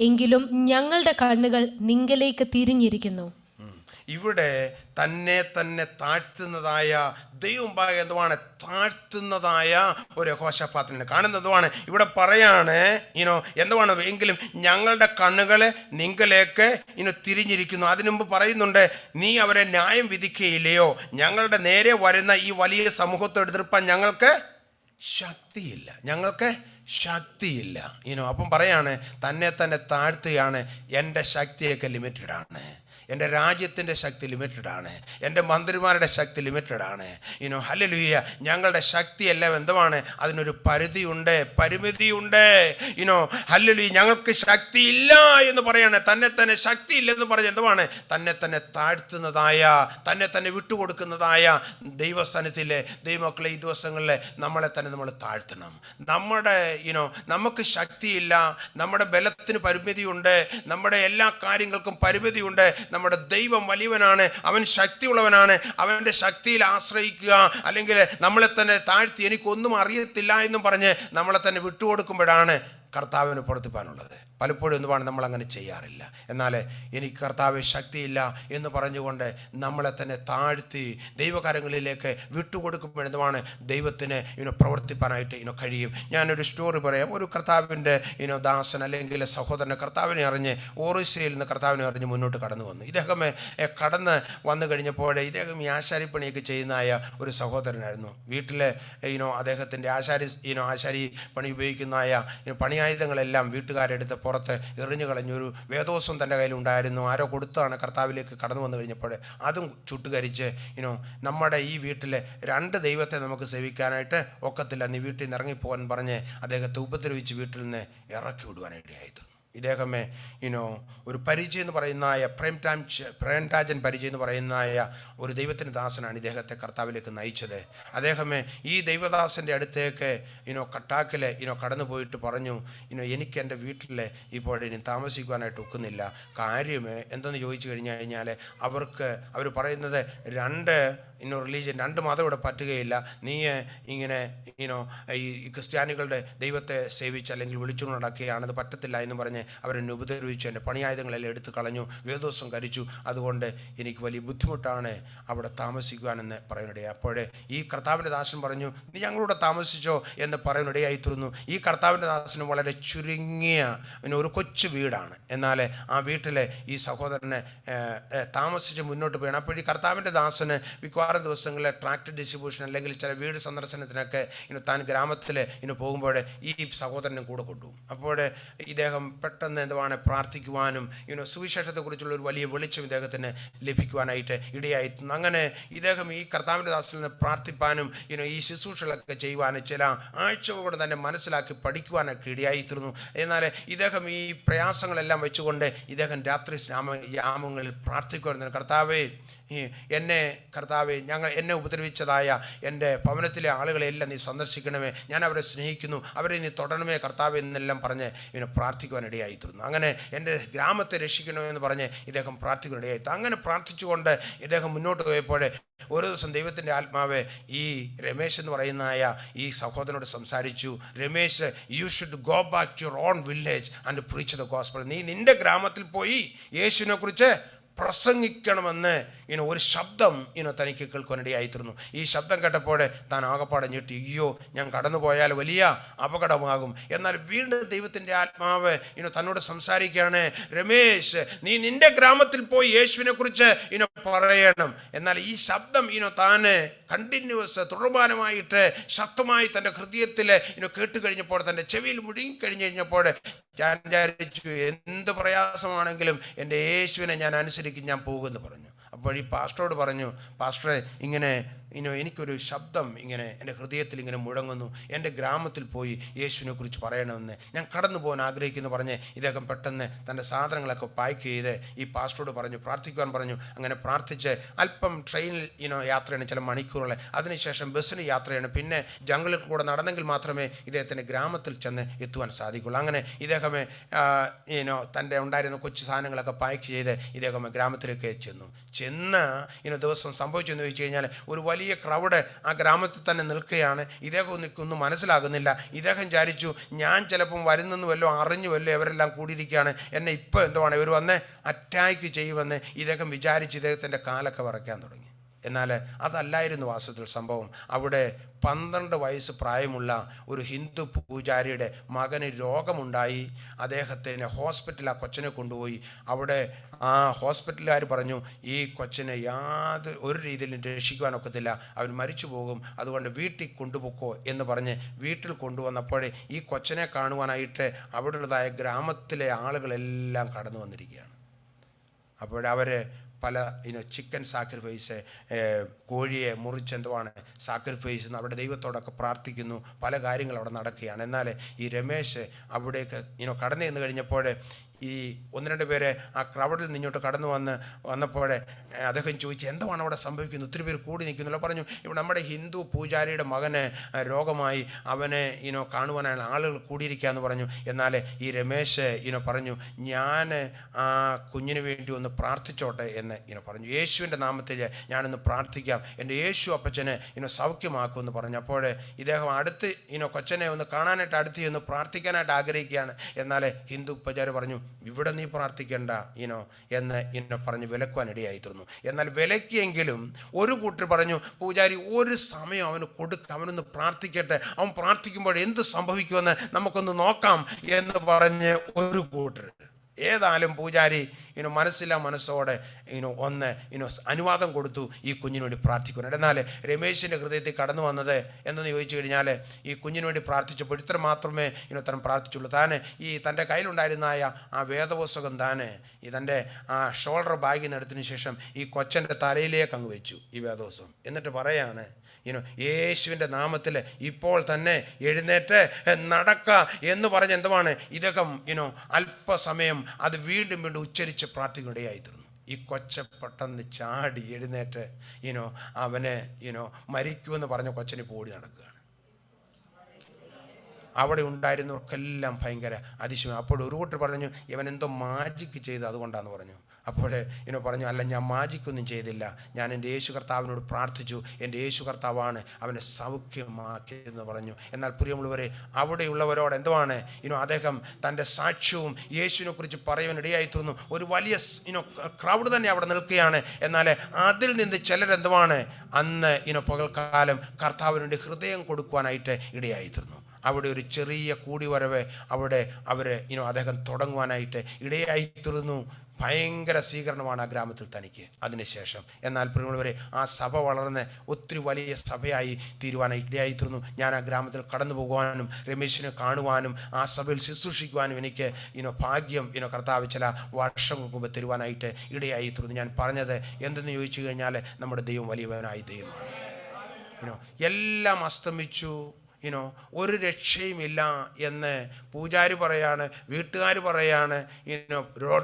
എങ്കിലും ഞങ്ങളുടെ കണ്ണുകൾ നിങ്കലേക്ക് തിരിഞ്ഞിരിക്കുന്നു. ഇവിടെ തന്നെ താഴ്ത്തുന്നതായ ദൈവം എന്തുവാണ്? താഴ്ത്തുന്നതായ ഒരു യഹോശഫാത്തിനെ കാണുന്നതുമാണ്. ഇവിടെ പറയാണ് എന്തുവാണ്? എങ്കിലും ഞങ്ങളുടെ കണ്ണുകൾ നിങ്കലേക്ക് തിരിഞ്ഞിരിക്കുന്നു. അതിനു മുമ്പ് പറയുന്നുണ്ട്, നീ അവരെ ന്യായം വിധിക്കുകയില്ലയോ? ഞങ്ങളുടെ നേരെ വരുന്ന ഈ വലിയ സമൂഹത്തോട് എതിർപ്പാൻ ഞങ്ങൾക്ക് ശക്തിയില്ല, ഞങ്ങൾക്ക് ശക്തിയില്ല. അപ്പം പറയാണ് തന്നെ താഴ്ത്തുകയാണ്. എൻ്റെ ശക്തിയൊക്കെ ലിമിറ്റഡാണ്, എൻ്റെ രാജ്യത്തിൻ്റെ ശക്തി ലിമിറ്റഡാണ്, എൻ്റെ മന്ത്രിമാരുടെ ശക്തി ലിമിറ്റഡാണ്. ഹല്ലേലൂയ. ഞങ്ങളുടെ ശക്തിയെല്ലാം എന്തുവാണ്? അതിനൊരു പരിമിതിയുണ്ട്. ഹല്ലേലൂയ. ഞങ്ങൾക്ക് ശക്തിയില്ല എന്ന് പറയാണ്. തന്നെ ശക്തിയില്ലെന്ന് പറഞ്ഞ് എന്തുവാണ്? തന്നെ താഴ്ത്തുന്നതായ, തന്നെ വിട്ടുകൊടുക്കുന്നതായ ദൈവസ്ഥാനത്തിലെ ദൈവമക്കളെ, ഈ ദിവസങ്ങളിൽ നമ്മളെ തന്നെ നമ്മൾ താഴ്ത്തണം. നമുക്ക് ശക്തിയില്ല, നമ്മുടെ ബലത്തിന് പരിമിതിയുണ്ട്, നമ്മുടെ എല്ലാ കാര്യങ്ങൾക്കും പരിമിതിയുണ്ട്. നമ്മുടെ ദൈവം വലിയവനാണ്, അവൻ ശക്തിയുള്ളവനാണ്. അവൻ്റെ ശക്തിയിൽ ആശ്രയിക്കുക, അല്ലെങ്കിൽ നമ്മളെ തന്നെ താഴ്ത്തി എനിക്കൊന്നും അറിയത്തില്ല എന്നും പറഞ്ഞ് നമ്മളെ തന്നെ വിട്ടുകൊടുക്കുമ്പോഴാണ് കർത്താവിന് പ്രവർത്തിപ്പാനുള്ളത്. പലപ്പോഴും എന്തുവാണ്? നമ്മളങ്ങനെ ചെയ്യാറില്ല. എന്നാൽ എനിക്ക് കർത്താവ് ശക്തിയില്ല എന്ന് പറഞ്ഞുകൊണ്ട് നമ്മളെ തന്നെ താഴ്ത്തി ദൈവകാര്യങ്ങളിലേക്ക് വിട്ടുകൊടുക്കുമ്പോഴെന്തുവാണ് ദൈവത്തിന് പ്രവർത്തിപ്പാനായിട്ട് കഴിയും. ഞാനൊരു സ്റ്റോറി പറയാം. ഒരു കർത്താവിൻ്റെ ദാസൻ അല്ലെങ്കിൽ സഹോദരനെ കർത്താവിനെ അറിഞ്ഞ് ഓറിസയിൽ നിന്ന് കർത്താവിനെ അറിഞ്ഞ് മുന്നോട്ട് കടന്നു വന്നു. ഇദ്ദേഹം കടന്ന് വന്നു കഴിഞ്ഞപ്പോൾ ഇദ്ദേഹം ഈ ആശാരിപ്പണിയൊക്കെ ചെയ്യുന്നതായ ഒരു സഹോദരനായിരുന്നു. വീട്ടിൽ അദ്ദേഹത്തിൻ്റെ ആശാരി പണി ഉപയോഗിക്കുന്നതായ പണിയായുധങ്ങളെല്ലാം വീട്ടുകാരെടുത്ത് പുറത്ത് എറിഞ്ഞു കളഞ്ഞൊരു വേദോസം തൻ്റെ കയ്യിലുണ്ടായിരുന്നു. ആരോ കൊടുത്താണ് കർത്താവിലേക്ക് കടന്നു വന്നു കഴിഞ്ഞപ്പോൾ അതും ചുട്ടുകരിച്ച് നമ്മുടെ ഈ വീട്ടിലെ 2 ദൈവത്തെ നമുക്ക് സേവിക്കാനായിട്ട് ഒക്കത്തില്ല, നീ വീട്ടിൽ നിന്ന് ഇറങ്ങിപ്പോകാൻ പറഞ്ഞ് അദ്ദേഹത്തെ ഉപദ്രവിച്ച് വീട്ടിൽ നിന്ന് ഇറക്കി വിടുവാനായിട്ടായിരുന്നു. ഇദ്ദേഹമേ ഒരു പരിചയം എന്ന് പറയുന്നതായ പ്രേംരാജൻ പരിചയം എന്ന് പറയുന്നതായ ഒരു ദൈവത്തിൻ്റെ ദാസനാണ് ഇദ്ദേഹത്തെ കർത്താവിലേക്ക് നയിച്ചത്. അദ്ദേഹമേ ഈ ദൈവദാസൻ്റെ അടുത്തേക്ക് കട്ടാക്കിൽ കടന്നു പോയിട്ട് പറഞ്ഞു, എനിക്ക് എൻ്റെ വീട്ടിൽ ഇപ്പോൾ ഇനി താമസിക്കുവാനായിട്ട് ഒക്കുന്നില്ല. കാര്യം എന്തെന്ന് ചോദിച്ചു കഴിഞ്ഞാൽ അവർ പറയുന്നത് 2 റിലീജിയൻ, 2 മതം ഇവിടെ പറ്റുകയില്ല. നീ ഇങ്ങനെ ഈ ക്രിസ്ത്യാനികളുടെ ദൈവത്തെ സേവിച്ച് അല്ലെങ്കിൽ വിളിച്ചുകൊണ്ട് നടക്കുകയാണ്, അത് പറ്റത്തില്ല എന്ന് പറഞ്ഞ് അവരെന്നെ ഉപദ്രവിച്ചു, എൻ്റെ പണിയായുധങ്ങളെല്ലാം എടുത്തു കളഞ്ഞു, വേദോസം കരിച്ചു. അതുകൊണ്ട് എനിക്ക് വലിയ ബുദ്ധിമുട്ടാണ് അവിടെ താമസിക്കുവാനെന്ന് പറയുന്നിടയായി. അപ്പോഴേ ഈ കർത്താവിൻ്റെ ദാസൻ പറഞ്ഞു, നീ ഞങ്ങളോട് താമസിച്ചോ എന്ന് പറയുന്നിടയായി തീർന്നു. ഈ കർത്താവിൻ്റെ ദാസന് വളരെ ചുരുങ്ങിയ ഒരു കൊച്ചു വീടാണ്. എന്നാൽ ആ വീട്ടിൽ ഈ സഹോദരനെ താമസിച്ച് മുന്നോട്ട് പോയാണ്. അപ്പോൾ ഈ കർത്താവിൻ്റെ ദാസന് മിക്കവാറും ദിവസങ്ങളിൽ ട്രാക്ട് ഡിസ്ട്രിബ്യൂഷൻ അല്ലെങ്കിൽ ചില വീട് സന്ദർശനത്തിനൊക്കെ താൻ ഗ്രാമത്തിൽ പോകുമ്പോൾ ഈ സഹോദരനും കൂടെ കൊണ്ടുപോകും. അപ്പോൾ ഇദ്ദേഹം പെട്ടെന്ന് എന്തുവാണ് പ്രാർത്ഥിക്കുവാനും സുവിശേഷത്തെക്കുറിച്ചുള്ള ഒരു വലിയ വെളിച്ചം ഇദ്ദേഹത്തിന് ലഭിക്കുവാനായിട്ട് ഇടയായിരുന്നു. അങ്ങനെ ഇദ്ദേഹം ഈ കർത്താവിൻ്റെ ദാസനിൽ നിന്ന് പ്രാർത്ഥിപ്പാനും ഈ ശുശ്രൂഷകളൊക്കെ ചെയ്യുവാനും ചില ആഴ്ചകളോടെ തന്നെ മനസ്സിലാക്കി പഠിക്കുവാനൊക്കെ ഇടയായിത്തീർന്നു. എന്നാൽ ഇദ്ദേഹം ഈ പ്രയാസങ്ങളെല്ലാം വെച്ചുകൊണ്ട് ഇദ്ദേഹം രാത്രി യാമങ്ങളിൽ പ്രാർത്ഥിക്കുവായിരുന്നു, കർത്താവേ എന്നെ ഉപദ്രവിച്ചതായ എൻ്റെ ഭവനത്തിലെ ആളുകളെല്ലാം നീ സന്ദർശിക്കണമേ, ഞാൻ അവരെ സ്നേഹിക്കുന്നു, അവരെ നീ തുടരണമേ കർത്താവ് എന്നെല്ലാം പറഞ്ഞ് പ്രാർത്ഥിക്കുവാനിടയായിത്തീർന്നു. അങ്ങനെ എൻ്റെ ഗ്രാമത്തെ രക്ഷിക്കണമെന്ന് പറഞ്ഞ് ഇദ്ദേഹം പ്രാർത്ഥിക്കുവാനിടയായിത്തീർന്നു. അങ്ങനെ പ്രാർത്ഥിച്ചുകൊണ്ട് ഇദ്ദേഹം മുന്നോട്ട് പോയപ്പോൾ ഒരു ദിവസം ദൈവത്തിൻ്റെ ആത്മാവ് ഈ രമേശ് എന്ന് പറയുന്നതായ ഈ സഹോദരനോട് സംസാരിച്ചു. Ramesh, you should go back to your own village and preach the gospel. നീ നിൻ്റെ ഗ്രാമത്തിൽ പോയി യേശുവിനെ കുറിച്ച് പ്രസംഗിക്കണമെന്ന് ഒരു ശബ്ദം തനിക്ക് കേൾക്കുവാനിടയായിത്തീർന്നു. ഈ ശബ്ദം കേട്ടപ്പോൾ താൻ ആകപ്പാടെ ഞെട്ടി, അയ്യോ ഞാൻ കടന്നു പോയാൽ വലിയ അപകടമാകും. എന്നാൽ വീണ്ടും ദൈവത്തിൻ്റെ ആത്മാവ് തന്നോട് സംസാരിക്കുകയാണ്, രമേശ് നീ നിൻ്റെ ഗ്രാമത്തിൽ പോയി യേശുവിനെ കുറിച്ച് പറയണം. എന്നാൽ ഈ ശബ്ദം താൻ കണ്ടിന്യൂസ് തുടർമാനമായിട്ട് ശക്തമായി തൻ്റെ ഹൃദയത്തിൽ കേട്ട് കഴിഞ്ഞപ്പോൾ, തൻ്റെ ചെവിയിൽ മുഴുകിക്കഴിഞ്ഞ് കഴിഞ്ഞപ്പോൾ ഞാൻ വിചാരിച്ചു, എന്ത് പ്രയാസമാണെങ്കിലും എൻ്റെ യേശുവിനെ ഞാൻ അനുസരിക്കും, ഞാൻ പോകുമെന്ന് പറഞ്ഞു. അപ്പോൾ ഈ പാസ്റ്ററോട് പറഞ്ഞു, പാസ്റ്ററെ ഇങ്ങനെ എനിക്കൊരു ശബ്ദം ഇങ്ങനെ എൻ്റെ ഹൃദയത്തിൽ ഇങ്ങനെ മുഴങ്ങുന്നു, എൻ്റെ ഗ്രാമത്തിൽ പോയി യേശുവിനെ കുറിച്ച് പറയണമെന്ന് ഞാൻ കടന്നു പോകാൻ ആഗ്രഹിക്കുന്നു പറഞ്ഞ് ഇദ്ദേഹം പെട്ടെന്ന് തൻ്റെ സാധനങ്ങളൊക്കെ പാക്ക് ചെയ്ത് ഈ പാസ്റ്ററോട് പറഞ്ഞു, പ്രാർത്ഥിക്കുവാൻ പറഞ്ഞു. അങ്ങനെ പ്രാർത്ഥിച്ച് അല്പം ട്രെയിനിൽ യാത്രയാണ്, ചില മണിക്കൂറുകൾ. അതിനുശേഷം ബസ്സിന് യാത്രയാണ്. പിന്നെ ജംഗിളിൽ കൂടെ നടന്നെങ്കിൽ മാത്രമേ ഇദ്ദേഹത്തിൻ്റെ ഗ്രാമത്തിൽ ചെന്ന് എത്തുവാൻ സാധിക്കുള്ളൂ. അങ്ങനെ ഇദ്ദേഹമേ തൻ്റെ ഉണ്ടായിരുന്ന കൊച്ചു സാധനങ്ങളൊക്കെ പാക്ക് ചെയ്ത് ഇദ്ദേഹം ഗ്രാമത്തിലേക്ക് ചെന്ന് ദിവസം സംഭവിച്ചെന്ന് ചോദിച്ചു കഴിഞ്ഞാൽ ഒരു വലിയ ക്രൗഡ് ആ ഗ്രാമത്തിൽ തന്നെ നിൽക്കുകയാണ്. ഇദ്ദേഹം ഒന്നും മനസ്സിലാകുന്നില്ല. ഇദ്ദേഹം വിചാരിച്ചു ഞാൻ ചിലപ്പം വരുന്നെന്ന് വല്ലോ അറിഞ്ഞുവല്ലോ ഇവരെല്ലാം കൂടിയിരിക്കുകയാണ്, എന്നെ ഇപ്പോൾ എന്തുവാണ് ഇവർ വന്ന് അറ്റാക്ക് ചെയ്യുമെന്ന് ഇദ്ദേഹം വിചാരിച്ച് ഇദ്ദേഹത്തിൻ്റെ കാലൊക്കെ വിറയ്ക്കാൻ തുടങ്ങി. എന്നാൽ അതല്ലായിരുന്നു വാസ്തവത്തിൽ സംഭവം. അവിടെ 12 വയസ്സ് പ്രായമുള്ള ഒരു ഹിന്ദു പൂജാരിയുടെ മകന് രോഗമുണ്ടായി. അദ്ദേഹത്തിന് ഹോസ്പിറ്റലിൽ ആ കൊച്ചിനെ കൊണ്ടുപോയി. അവിടെ ആ ഹോസ്പിറ്റലുകാർ പറഞ്ഞു ഈ കൊച്ചിനെ ഒരു രീതിയിലും രക്ഷിക്കുവാനൊക്കത്തില്ല, അവൻ മരിച്ചു പോകും, അതുകൊണ്ട് വീട്ടിൽ കൊണ്ടുപോക്കോ എന്ന് പറഞ്ഞ് വീട്ടിൽ കൊണ്ടുവന്നപ്പോഴേ ഈ കൊച്ചിനെ കാണുവാനായിട്ട് അവിടെയുള്ളതായ ഗ്രാമത്തിലെ ആളുകളെല്ലാം കടന്നു വന്നിരിക്കുകയാണ്. അപ്പോഴവർ പല ചിക്കൻ സാക്രിഫൈസ്, കോഴിയെ മുറിച്ചെന്തുവാണ് സാക്രിഫൈസ് എന്ന് അവിടെ ദൈവത്തോടൊക്കെ പ്രാർത്ഥിക്കുന്നു. പല കാര്യങ്ങൾ അവിടെ നടക്കുകയാണ്. എന്നാൽ ഈ രമേശ് അവിടേക്ക് കടന്നു ചെന്ന് കഴിഞ്ഞപ്പോൾ ഈ 1-2 പേര് ആ ക്രൗഡിൽ നിന്നോട്ട് കടന്നു വന്നപ്പോൾ അദ്ദേഹം ചോദിച്ചു എന്താണ് അവിടെ സംഭവിക്കുന്നത്, ഒത്തിരി പേര് കൂടി നിൽക്കുന്നില്ല. പറഞ്ഞു ഇവിടെ നമ്മുടെ ഹിന്ദു പൂജാരിയുടെ മകന് രോഗമായി, അവനെ കാണുവാനാണ് ആളുകൾ കൂടിയിരിക്കുക എന്ന് പറഞ്ഞു. എന്നാൽ ഈ രമേശ് പറഞ്ഞു ഞാൻ ആ കുഞ്ഞിന് വേണ്ടി ഒന്ന് പ്രാർത്ഥിച്ചോട്ടെ എന്ന് പറഞ്ഞു. യേശുവിൻ്റെ നാമത്തിൽ ഞാനൊന്ന് പ്രാർത്ഥിക്കാം, എൻ്റെ യേശു അപ്പച്ചനെ സൗഖ്യമാക്കുമെന്ന് പറഞ്ഞു. അപ്പോൾ ഇദ്ദേഹം അടുത്ത് കൊച്ചനെ ഒന്ന് കാണാനായിട്ട് അടുത്ത് ഒന്ന് പ്രാർത്ഥിക്കാനായിട്ട് ആഗ്രഹിക്കുകയാണ്. എന്നാൽ ഹിന്ദു പൂജാരി പറഞ്ഞു ഇവിടെ നീ പ്രാർത്ഥിക്കേണ്ട എന്ന് പറഞ്ഞ് വിലക്കുവാനിടയായി തീർന്നു. എന്നാൽ വിലക്കിയെങ്കിലും ഒരു കൂട്ടർ പറഞ്ഞു പൂജാരി ഒരു സമയം അവന് കൊടുക്കുക, അവനൊന്ന് പ്രാർത്ഥിക്കട്ടെ, അവൻ പ്രാർത്ഥിക്കുമ്പോൾ എന്ത് സംഭവിക്കുമെന്ന് നമുക്കൊന്ന് നോക്കാം എന്ന് പറഞ്ഞ് ഒരു കൂട്ടർ. ഏതായാലും പൂജാരി മനസ്സോടെ ഒന്ന് അനുവാദം കൊടുത്തു ഈ കുഞ്ഞിന് വേണ്ടി പ്രാർത്ഥിക്കുന്നുണ്ട്. എന്നാൽ രമേശിൻ്റെ ഹൃദയത്തിൽ കടന്നു വന്നത് എന്തെന്ന് ചോദിച്ചു കഴിഞ്ഞാൽ ഈ കുഞ്ഞിന് വേണ്ടി പ്രാർത്ഥിച്ചപ്പോൾ ഇത്ര മാത്രമേ താൻ പ്രാർത്ഥിച്ചുള്ളൂ. താൻ ഈ തൻ്റെ കയ്യിലുണ്ടായിരുന്നായ ആ വേദപുസ്തകം താൻ തൻ്റെ ആ ഷോൾഡർ ബാഗിൽ നിന്ന് എടുത്തതിന് ശേഷം ഈ കൊച്ചൻ്റെ തലയിലേക്ക് അങ്ങ് വെച്ചു ഈ വേദപുസ്തകം. എന്നിട്ട് പറയാണ് യേശുവിൻ്റെ നാമത്തിൽ ഇപ്പോൾ തന്നെ എഴുന്നേറ്റ് നടക്ക എന്ന് പറഞ്ഞ് എന്തുവാണ് ഇദ്ദേഹം അല്പസമയം അത് വീണ്ടും ഉച്ചരിച്ച് പ്രാർത്ഥിക്കുകയായി തീർന്നു. ഈ കൊച്ച പെട്ടെന്ന് ചാടി എഴുന്നേറ്റ് അവനെ മരിക്കുമെന്ന് പറഞ്ഞ കൊച്ചനെ പോടി നടക്കുകയാണ്. അവിടെ ഉണ്ടായിരുന്നവർക്കെല്ലാം ഭയങ്കര അതിശയം. അപ്പോൾ ഒരു കൂട്ടർ പറഞ്ഞു ഇവൻ എന്തോ മാജിക്ക് ചെയ്ത് അതുകൊണ്ടാന്ന് പറഞ്ഞു. അപ്പോൾ പറഞ്ഞു അല്ല, ഞാൻ മാജിക്കൊന്നും ചെയ്തില്ല, ഞാൻ എൻ്റെ യേശു കർത്താവിനോട് പ്രാർത്ഥിച്ചു, എൻ്റെ യേശു കർത്താവാണ് അവനെ സൗഖ്യമാക്കിയെന്ന് പറഞ്ഞു. എന്നാൽ പ്രിയമുള്ളവരെ അവിടെയുള്ളവരോട് എന്തുവാണ് അദ്ദേഹം തൻ്റെ സാക്ഷ്യവും യേശുവിനെ കുറിച്ച് പറയുവാനിടയായി തീർന്നു. ഒരു വലിയ ക്രൗഡ് തന്നെ അവിടെ നിൽക്കുകയാണ്. എന്നാൽ അതിൽ നിന്ന് ചിലരെന്തുവാണ് അന്ന് പകൽക്കാലം കർത്താവിന് വേണ്ടി ഹൃദയം കൊടുക്കുവാനായിട്ട് ഇടയായി തീർന്നു. അവിടെ ഒരു ചെറിയ കൂടിവരവ് അവിടെ അവർ അദ്ദേഹം തുടങ്ങുവാനായിട്ട് ഇടയായി തീർന്നു. ഭയങ്കര സ്വീകരണമാണ് ആ ഗ്രാമത്തിൽ തനിക്ക് അതിനുശേഷം. എന്നാൽ പ്രിയമുള്ളവരെ ആ സഭ വളർന്ന് ഒത്തിരി വലിയ സഭയായി തീരുവാനായി ഇടയായി തീർന്നു. ഞാൻ ആ ഗ്രാമത്തിൽ കടന്നു പോകുവാനും രമേശിനെ കാണുവാനും ആ സഭയിൽ ശുശ്രൂഷിക്കുവാനും എനിക്ക് ഭാഗ്യം കർത്താവ് ചില വർഷങ്ങൾക്ക് മുമ്പ് തരുവാനായിട്ട് ഇടയായി തീർന്നു. ഞാൻ പറഞ്ഞത് എന്തെന്ന് ചോദിച്ചു കഴിഞ്ഞാൽ നമ്മുടെ ദൈവം വലിയവനായ ദൈവമാണ്. എല്ലാം അസ്തമിച്ചു, ഒരു രക്ഷയുമില്ല എന്ന് പൂജാരി പറയാണ്, വീട്ടുകാർ പറയാണ്,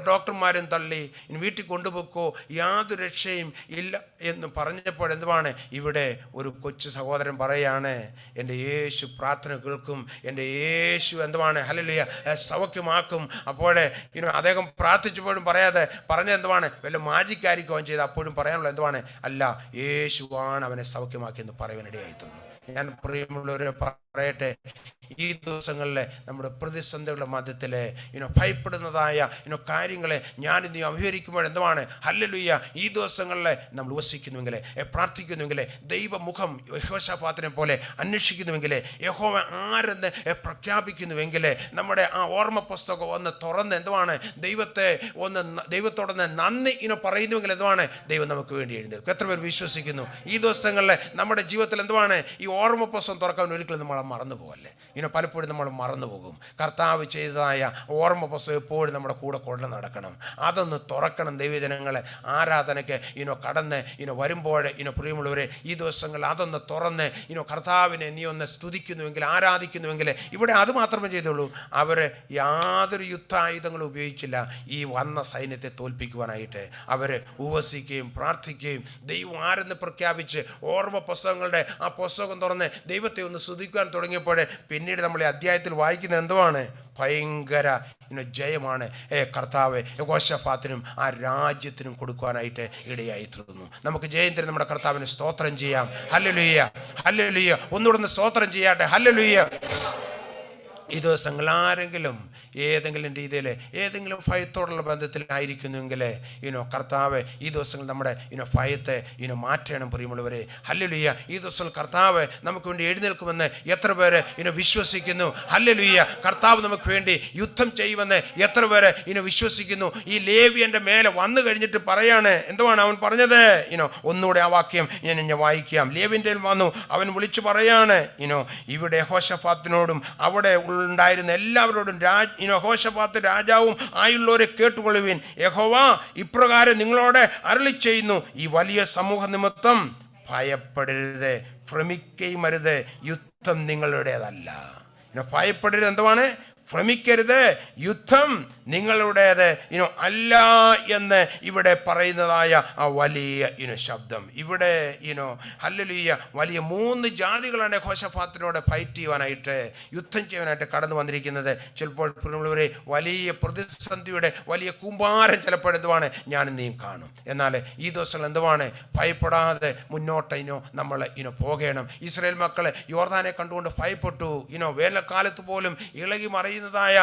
ഡോക്ടർമാരും തള്ളി വീട്ടിൽ കൊണ്ടുപോക്കോ, യാതൊരു രക്ഷയും ഇല്ല എന്ന് പറഞ്ഞപ്പോൾ എന്തുവാണ് ഇവിടെ ഒരു കൊച്ചു സഹോദരൻ പറയാണ് എൻ്റെ യേശു പ്രാർത്ഥന കേൾക്കും, എൻ്റെ യേശു എന്തുവാണ് ഹല്ലേലൂയ സൗഖ്യമാക്കും. അപ്പോഴേ അദ്ദേഹം പ്രാർത്ഥിച്ചപ്പോഴും പറയാതെ പറഞ്ഞത് എന്തുവാണ് വല്ല മാജിക്കായിരിക്കും അവൻ ചെയ്ത്. അപ്പോഴും പറയാനുള്ള എന്തുവാണ് അല്ല, യേശുവാണ് അവനെ സൗഖ്യമാക്കിയെന്ന് പറയുവാനിടയായി തീർന്നു. ഞാൻ പ്രിയമുള്ളവരെ പറയട്ടെ, ഈ ദിവസങ്ങളിലെ നമ്മുടെ പ്രതിസന്ധികളുടെ മധ്യത്തിലെ ഭയപ്പെടുന്നതായ കാര്യങ്ങളെ ഞാനിന്ന് അഭിഹരിക്കുമ്പോൾ എന്തുവാണ് ഹല്ലേലൂയ ഈ ദിവസങ്ങളിലെ നമ്മൾ വസിക്കുന്നുവെങ്കിലേ പ്രാർത്ഥിക്കുന്നുവെങ്കിലേ ദൈവമുഖം യഹോശാഫാത്തിനെ പോലെ അന്വേഷിക്കുന്നുവെങ്കിലേ യഹോവ ആരെന്ന് പ്രഖ്യാപിക്കുന്നുവെങ്കിലേ നമ്മുടെ ആ ഓർമ്മ പുസ്തകം ഒന്ന് തുറന്ന് എന്തുവാണ് ദൈവത്തോടൊന്ന് നന്ദി പറയുന്നുവെങ്കിൽ എന്തുവാണ് ദൈവം നമുക്ക് വേണ്ടി എഴുന്നേൽക്കും. എത്ര പേർ വിശ്വസിക്കുന്നു ഈ ദിവസങ്ങളിലെ നമ്മുടെ ജീവിതത്തിൽ എന്തുവാണ് ഈ ഓർമ്മ പുസ്തകം തുറക്കാൻ ഒരിക്കലും നമ്മൾ മറന്നു പോകല്ലേ. പലപ്പോഴും നമ്മൾ മറന്നു പോകും. കർത്താവ് ചെയ്തതായ ഓർമ്മ പുസ്തകം എപ്പോഴും നമ്മുടെ കൂടെ കൊണ്ട് നടക്കണം. അതൊന്ന് തുറക്കണം ദൈവജനങ്ങളെ. ആരാധനയ്ക്ക് കടന്ന് വരുമ്പോൾ പ്രിയമുള്ളവരെ, ഈ ദിവസങ്ങളിൽ അതൊന്ന് തുറന്ന് കർത്താവിനെ നീ ഒന്ന് സ്തുതിക്കുന്നുവെങ്കിൽ, ആരാധിക്കുന്നുവെങ്കിൽ, ഇവിടെ അത് മാത്രമേ ചെയ്തുള്ളൂ. അവർ യാതൊരു യുദ്ധായുധങ്ങളും ഉപയോഗിച്ചില്ല ഈ വന്ന സൈന്യത്തെ തോൽപ്പിക്കുവാനായിട്ട്. അവർ ഉപവസിക്കുകയും പ്രാർത്ഥിക്കുകയും ദൈവം ആരെന്ന് പ്രഖ്യാപിച്ച് ഓർമ്മ പുസ്തകങ്ങളുടെ ആ പുസ്തകം തുറന്ന് ദൈവത്തെ ഒന്ന് സ്തുതിക്കുവാൻ തുടങ്ങിയപ്പോൾ പിന്നീട് നമ്മൾ ഈ അധ്യായത്തിൽ വായിക്കുന്നത് എന്തുവാണ്? ഭയങ്കര ജയമാണ് കർത്താവ് യെഹോശാഫാത്തിനും ആ രാജ്യത്തിനും കൊടുക്കുവാനായിട്ട് ഇടയായി തീർന്നു. നമുക്ക് ജയം തരുന്ന നമ്മുടെ കർത്താവിന് സ്തോത്രം ചെയ്യാം. Hallelujah, hallelujah. ഒന്നുകൂടെ സ്തോത്രം ചെയ്യാട്ടെ. ഹല്ലേലൂയ. ഈ ദിവസങ്ങൾ ആരെങ്കിലും ഏതെങ്കിലും രീതിയിൽ ഏതെങ്കിലും ഭയത്തോടുള്ള ബന്ധത്തിലായിരിക്കുന്നുവെങ്കിൽ കർത്താവ് ഈ ദിവസങ്ങൾ നമ്മുടെ ഭയത്തെ മാറ്റണം പ്രിയമുള്ളവരെ. ഹല്ലേലൂയ. ഈ ദിവസങ്ങൾ കർത്താവ് നമുക്ക് വേണ്ടി എഴുന്നേൽക്കുമെന്ന് എത്ര പേര് വിശ്വസിക്കുന്നു? ഹല്ലേലൂയ. കർത്താവ് നമുക്ക് വേണ്ടി യുദ്ധം ചെയ്യുമെന്ന് എത്ര പേര് വിശ്വസിക്കുന്നു? ഈ ലേവ്യൻ്റെ മേലെ വന്നു കഴിഞ്ഞിട്ട് പറയാണ്, എന്തുവാണ് അവൻ പറഞ്ഞത്? ഒന്നുകൂടെ ആ വാക്യം ഞാൻ വായിക്കാം. ലേവ്യൻ്റെ വന്നു, അവൻ വിളിച്ചു പറയാണ്, ഇവിടെ യെഹോശാഫാത്തിനോടും അവിടെ ഉണ്ടായിരുന്ന എല്ലാവരോടും യെഹോശാഫാത്ത് രാജാവും ആയുള്ളവരെ കേട്ടുകൊള്ളുവിൻ. യഹോവ ഇപ്രകാരം നിങ്ങളോട് അരുളി ചെയ്യുന്നു, ഈ വലിയ സമൂഹ നിമിത്തം ഭയപ്പെടരുത്, ഭ്രമിക്കുകയും അരുത്. യുദ്ധം നിങ്ങളുടേതല്ല. ഭയപ്പെടരുത്, എന്തുവാണ്? ഭ്രമിക്കരുത്, യുദ്ധം നിങ്ങളുടേത് അല്ല എന്ന് ഇവിടെ പറയുന്നതായ ആ വലിയ ശബ്ദം. ഇവിടെ ഹല്ലേലൂയ, വലിയ 3 ജാതികളാണ് യെഹോശാഫാത്തിനോട് ഫൈറ്റ് ചെയ്യുവാനായിട്ട്, യുദ്ധം ചെയ്യാനായിട്ട് കടന്നു വന്നിരിക്കുന്നത്. ചിലപ്പോൾ വലിയ പ്രതിസന്ധിയുടെ വലിയ കൂമ്പാരം ചിലപ്പോൾ എന്തുവാണ് ഞാനും നീയും കാണും. എന്നാൽ ഈ ദിവസങ്ങൾ എന്തുവാണ്? ഭയപ്പെടാതെ മുന്നോട്ട് നമ്മൾ പോകണം. ഇസ്രായേൽ മക്കളെ യോർദാനെ കണ്ടുകൊണ്ട് ഭയപ്പെട്ടു. വേനൽക്കാലത്ത് പോലും ഇളകി മറിയുന്നതായ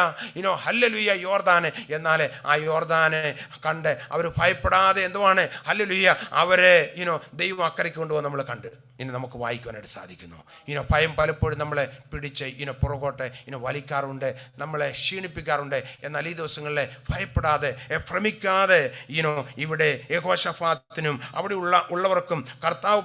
ഹല്ലേലൂയ യോർദാന്. എന്നാൽ ആ യോർദാനെ കണ്ട് അവർ ഭയപ്പെടാതെ എന്തുവാണ്? ഹല്ലേലൂയ, അവരെ ദൈവം അക്കരയ്ക്ക് കൊണ്ടുപോകാൻ നമ്മൾ കണ്ട് നമുക്ക് വായിക്കുവാനായിട്ട് സാധിക്കുന്നു. ഭയം പലപ്പോഴും നമ്മളെ പിടിച്ച് പുറകോട്ട് വലിക്കാറുണ്ട്, നമ്മളെ ക്ഷീണിപ്പിക്കാറുണ്ട്. എന്നാൽ ഈ ദിവസങ്ങളിൽ ഭയപ്പെടാതെ ഭ്രമിക്കാതെ ഇവിടെ യെഹോശാഫാത്തിനും അവിടെ ഉള്ളവർക്കും കർത്താവ്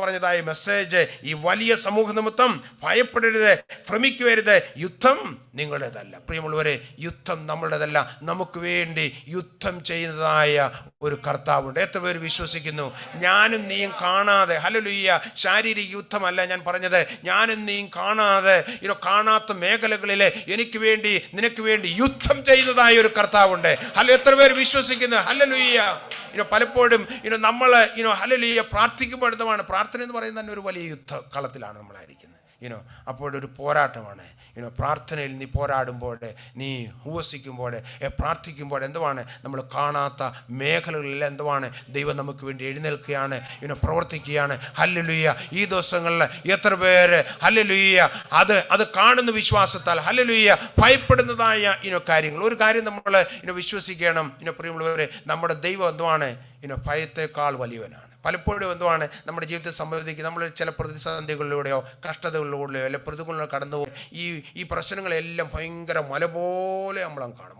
പറഞ്ഞതായ മെസ്സേജ്, ഈ വലിയ സമൂഹ നിമിത്തം ഭയപ്പെടരുത്, ഭ്രമിക്കരുത്, യുദ്ധം നിങ്ങളുടേതല്ല. പ്രിയമുള്ളവരെ, യുദ്ധം നമ്മളുടേതല്ല. നമുക്ക് വേണ്ടി യുദ്ധം ചെയ്യുന്നതായ ഒരു കർത്താവുണ്ട്. എത്ര പേര് വിശ്വസിക്കുന്നു? ഞാനും നീയും കാണാതെ, ഹല്ലേലൂയ, ശാരീരിക യുദ്ധമല്ല ഞാൻ പറഞ്ഞത്, ഞാനും നീയും കാണാത്ത മേഖലകളിൽ എനിക്ക് വേണ്ടി നിനക്ക് വേണ്ടി യുദ്ധം ചെയ്യുന്നതായ ഒരു കർത്താവുണ്ട്. എത്ര പേര് വിശ്വസിക്കുന്നു? ഹല്ലേലൂയ. പലപ്പോഴും നമ്മൾ ഹല്ലേലൂയ പ്രാർത്ഥിക്കുമ്പോൾ എന്താണ്? പ്രാർത്ഥന എന്ന് പറയുന്നത് തന്നെ ഒരു വലിയ യുദ്ധ കളത്തിലാണ് നമ്മളായിരിക്കുന്നത്. അപ്പോഴൊരു പോരാട്ടമാണ്. പ്രാർത്ഥനയിൽ നീ പോരാടുമ്പോൾ, നീ ഉപവസിക്കുമ്പോൾ, പ്രാർത്ഥിക്കുമ്പോൾ എന്തുവാണ്? നമ്മൾ കാണാത്ത മേഖലകളിൽ എന്തുവാണ്? ദൈവം നമുക്ക് വേണ്ടി എഴുന്നേൽക്കുകയാണ്, പ്രവർത്തിക്കുകയാണ്. ഹല്ലേലൂയ. ഈ ദിവസങ്ങളിൽ എത്ര പേര് ഹല്ലേലൂയ അത് കാണുന്ന വിശ്വാസത്താൽ ഹല്ലേലൂയ ഭയപ്പെടുന്നതായ കാര്യങ്ങൾ. ഒരു കാര്യം നമ്മൾ വിശ്വസിക്കണം പ്രിയമുള്ളവരെ, നമ്മുടെ ദൈവം എന്തുവാണ്? ഭയത്തേക്കാൾ വലിയവനാണ്. പലപ്പോഴും എന്തുവാണ് നമ്മുടെ ജീവിതത്തിൽ സംഭവിക്കുന്നത്? നമ്മൾ ചില പ്രതിസന്ധികളിലൂടെയോ കഷ്ടതകളിലൂടെയോ അല്ലെ പ്രതികൂലങ്ങൾ കടന്നു ഈ പ്രശ്നങ്ങളെല്ലാം ഭയങ്കര മല പോലെ നമ്മളങ്ങ് കാണും.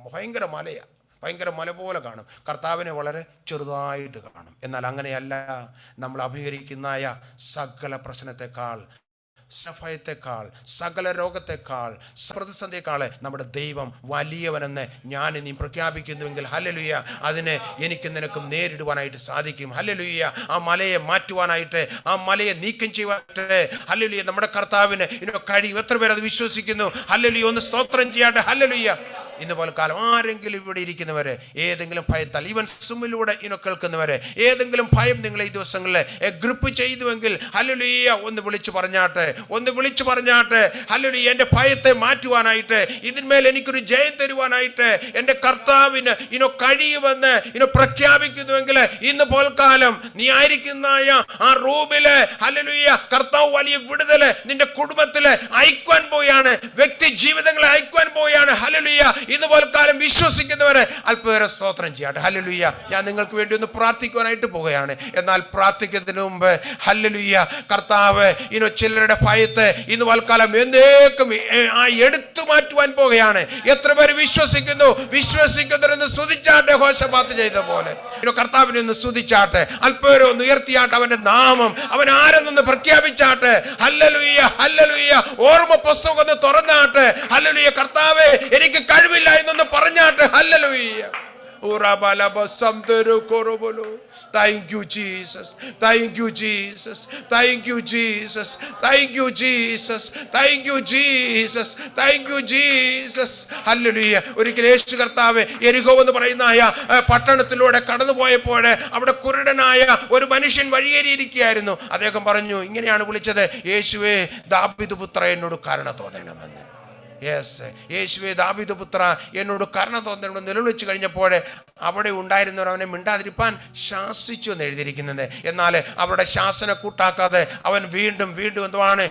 ഭയങ്കര മല പോലെ കാണും. കർത്താവിനെ വളരെ ചെറുതായിട്ട് കാണും. എന്നാൽ അങ്ങനെയല്ല. നമ്മൾ അഭിമുഖീകരിക്കുന്ന സകല പ്രശ്നത്തെക്കാൾ, ഭയത്തെക്കാൾ, സകല രോഗത്തെക്കാൾ, പ്രതിസന്ധിയേക്കാൾ നമ്മുടെ ദൈവം വലിയവനെന്ന് ഞാൻ നീ പ്രഖ്യാപിക്കുന്നുവെങ്കിൽ ഹല്ലേലൂയ, അതിനെ എനിക്ക് നിനക്കും നേരിടുവാനായിട്ട് സാധിക്കും. ഹല്ലേലൂയ. ആ മലയെ മാറ്റുവാനായിട്ട്, ആ മലയെ നീക്കം ചെയ്യുവാനായിട്ട് ഹല്ലേലൂയ നമ്മുടെ കർത്താവിന് കഴിയും. എത്ര പേർ അത് വിശ്വസിക്കുന്നു? ഹല്ലേലൂയ. ഒന്ന് സ്തോത്രം ചെയ്യാട്ടെ. ഹല്ലേലൂയ. ഇന്ന് പോലെ കാലം ആരെങ്കിലും ഇവിടെ ഇരിക്കുന്നവരെ ഏതെങ്കിലും ഭയത്താൽ, ഈവൻ സുമിലൂടെ കേൾക്കുന്നവരെ ഏതെങ്കിലും ഭയം നിങ്ങളെ ഈ ദിവസങ്ങളിൽ ഗ്രൂപ്പ് ചെയ്തുവെങ്കിൽ ഹല്ലേലൂയ ഒന്ന് വിളിച്ചു പറഞ്ഞാട്ടെ. ഹല്ലേലൂയ. എൻ്റെ ഭയത്തെ മാറ്റുവാനായിട്ട്, ഇതിന്മേൽ എനിക്കൊരു ജയം തരുവാനായിട്ട് എൻ്റെ കർത്താവിന് കഴിയുമെന്ന് പ്രഖ്യാപിക്കുന്നുവെങ്കിൽ ഇന്ന് പോൽക്കാലം നീ ആയിരിക്കുന്ന ആ റൂമില് ഹല്ലേലൂയ കർത്താവ് വലിയ വിടുതല് നിന്റെ കുടുംബത്തില് അയക്കുവാൻ പോയാണ്, വ്യക്തി ജീവിതങ്ങളെ അയക്കുവാൻ പോയാണ്. ഹല്ലേലൂയ. ഇന്ന് പോൽക്കാലം വിശ്വസിക്കുന്നവരെ അല്പനേരം സ്തോത്രം ചെയ്യട്ടെ. ഹല്ലേലൂയ. ഞാൻ നിങ്ങൾക്ക് വേണ്ടി ഒന്ന് പ്രാർത്ഥിക്കുവാനായിട്ട് പോവുകയാണ്. എന്നാൽ പ്രാർത്ഥിക്കുന്നതിന് മുമ്പ് ഹല്ലേലൂയ കർത്താവ് ചിലരുടെ ഭയത്തെ ഇന്ന് പോൽക്കാലം എന്നേക്കും എടുത്തു മാറ്റുവാൻ പോകുകയാണ്. എത്ര പേര് വിശ്വസിക്കുന്നവരെന്ന് സ്തുതിച്ചാട്ടെ. ഹോശപാത്ത് ചെയ്ത പോലെ കർത്താവിനെ ഒന്ന് സ്തുതിച്ചാട്ടെ. അല്പേരെ ഒന്ന് ഉയർത്തിയാട്ടെ അവന്റെ നാമം. അവൻ ആരെന്നൊന്ന് പ്രഖ്യാപിച്ചാട്ടെ. Hallelujah, hallelujah. ഓർമ്മ പുസ്തകം ഒന്ന് തുറന്നാട്ടെ. ഹല്ലേലൂയ. കർത്താവേ, എനിക്ക് കഴിവില്ല എന്നൊന്ന് പറഞ്ഞാട്ടെ. Hallelujah. Thank you, Jesus. Thank you, Jesus. Thank you, Jesus. Thank you, Jesus. Thank you, Jesus. Thank you, Jesus. Hallelujah. ഒരിക്കൽ യേശു കർത്താവ് യെരിഹോ എന്ന് പറയുന്ന പട്ടണത്തിലൂടെ കടന്നുപോയപ്പോൾ അവിടെ കുരുടനായ ഒരു മനുഷ്യൻ വഴിയേറിയിരിക്കുകയായിരുന്നു. അദ്ദേഹം പറഞ്ഞു, ഇങ്ങനെയാണ് വിളിച്ചത്: യേശുവേ, ദാവീദ് പുത്ര, എന്നോട് കരുണ തോന്നണമെന്ന്. യേശുവേ, ദാവീദ് പുത്ര, എന്നോട് കരുണ തോന്നണമെന്ന് നിലവിളിച്ചു കഴിഞ്ഞപ്പോൾ അവിടെ ഉണ്ടായിരുന്നവർ അവനെ മിണ്ടാതിരിപ്പാൻ ശാസിച്ചു എന്ന് എഴുതിയിരിക്കുന്നത്. എന്നാൽ അവരുടെ ശാസന കൂട്ടാക്കാതെ അവൻ വീണ്ടും എന്തുവാണ്,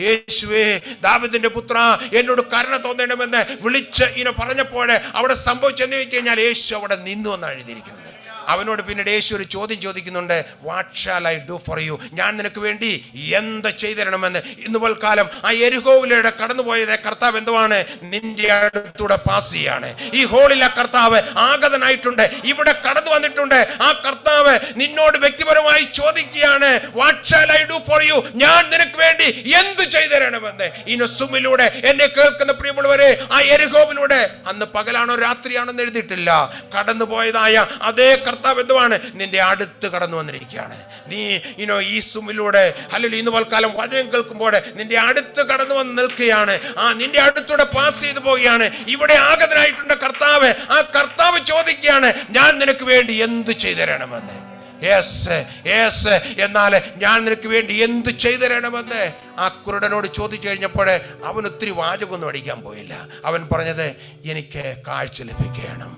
യേശുവേ, ദാവീദിന്റെ പുത്ര, എന്നോട് കരുണ തോന്നണമെന്ന് വിളിച്ച് പറഞ്ഞപ്പോൾ അവിടെ സംഭവിച്ചെന്ന് വെച്ച് കഴിഞ്ഞാൽ യേശു അവിടെ നിന്നു എന്നാണ് എഴുതിയിരിക്കുന്നത്. അവനോട് പിന്നീട് യേശു ഒരു ചോദ്യം ചോദിക്കുന്നുണ്ട്: what shall I do for you? ഞാൻ നിനക്ക് വേണ്ടി എന്ത് ചെയ്തു തരണമെന്ന്. ഇന്ന് പോൽക്കാലം ആ യെരിഹോവിലൂടെ കടന്നുപോയത് കർത്താവ് എന്തുവാണ്? നിന്റെ അടുത്തൂടെ പാസ് ചെയ്യാണ്. ഈ ഹോളിൽ ആ കർത്താവ് ആഗതനായിട്ടുണ്ട്, ഇവിടെ കടന്നു വന്നിട്ടുണ്ട്. ആ കർത്താവ് നിന്നോട് വ്യക്തിപരമായി ചോദിക്കുകയാണ്: what shall I do for you? ഞാൻ നിനക്ക് വേണ്ടി എന്ത് ചെയ്തു തരണമെന്ന്. സുമിലൂടെ എന്നെ കേൾക്കുന്ന പ്രിയമുള്ളവരെ, ആ യെരിഹോവിലൂടെ അന്ന് പകലാണോ രാത്രിയാണെന്ന് എഴുതിയിട്ടില്ല, കടന്നുപോയതായ അതേ കർത്താവ് എന്തുവാണ്? നിന്റെ അടുത്ത് കടന്നു വന്നിരിക്കുകയാണ്. നീ ഈ സുമിലൂടെ അല്ലെങ്കിൽ ഇന്ന് പോൽക്കാലം വചനം കേൾക്കുമ്പോൾ നിന്റെ അടുത്ത് കടന്നു വന്ന് നിൽക്കുകയാണ്. നിന്റെ അടുത്തൂടെ പാസ് ചെയ്തു പോവുകയാണ്. ഇവിടെ ആഗതനായിട്ടുണ്ട് കർത്താവ്. ആ കർത്താവ് ചോദിക്കുകയാണ്: ഞാൻ നിനക്ക് വേണ്ടി എന്ത് ചെയ്തു തരണമെന്ന്. എന്നാൽ ഞാൻ നിനക്ക് വേണ്ടി എന്ത് ചെയ്തു തരണമെന്ന് ആ കുരുടനോട് ചോദിച്ചു കഴിഞ്ഞപ്പോൾ അവൻ ഒത്തിരി വാചകമൊന്നും അടിക്കാൻ പോയില്ല. അവൻ പറഞ്ഞത്: എനിക്ക് കാഴ്ച ലഭിക്കണം.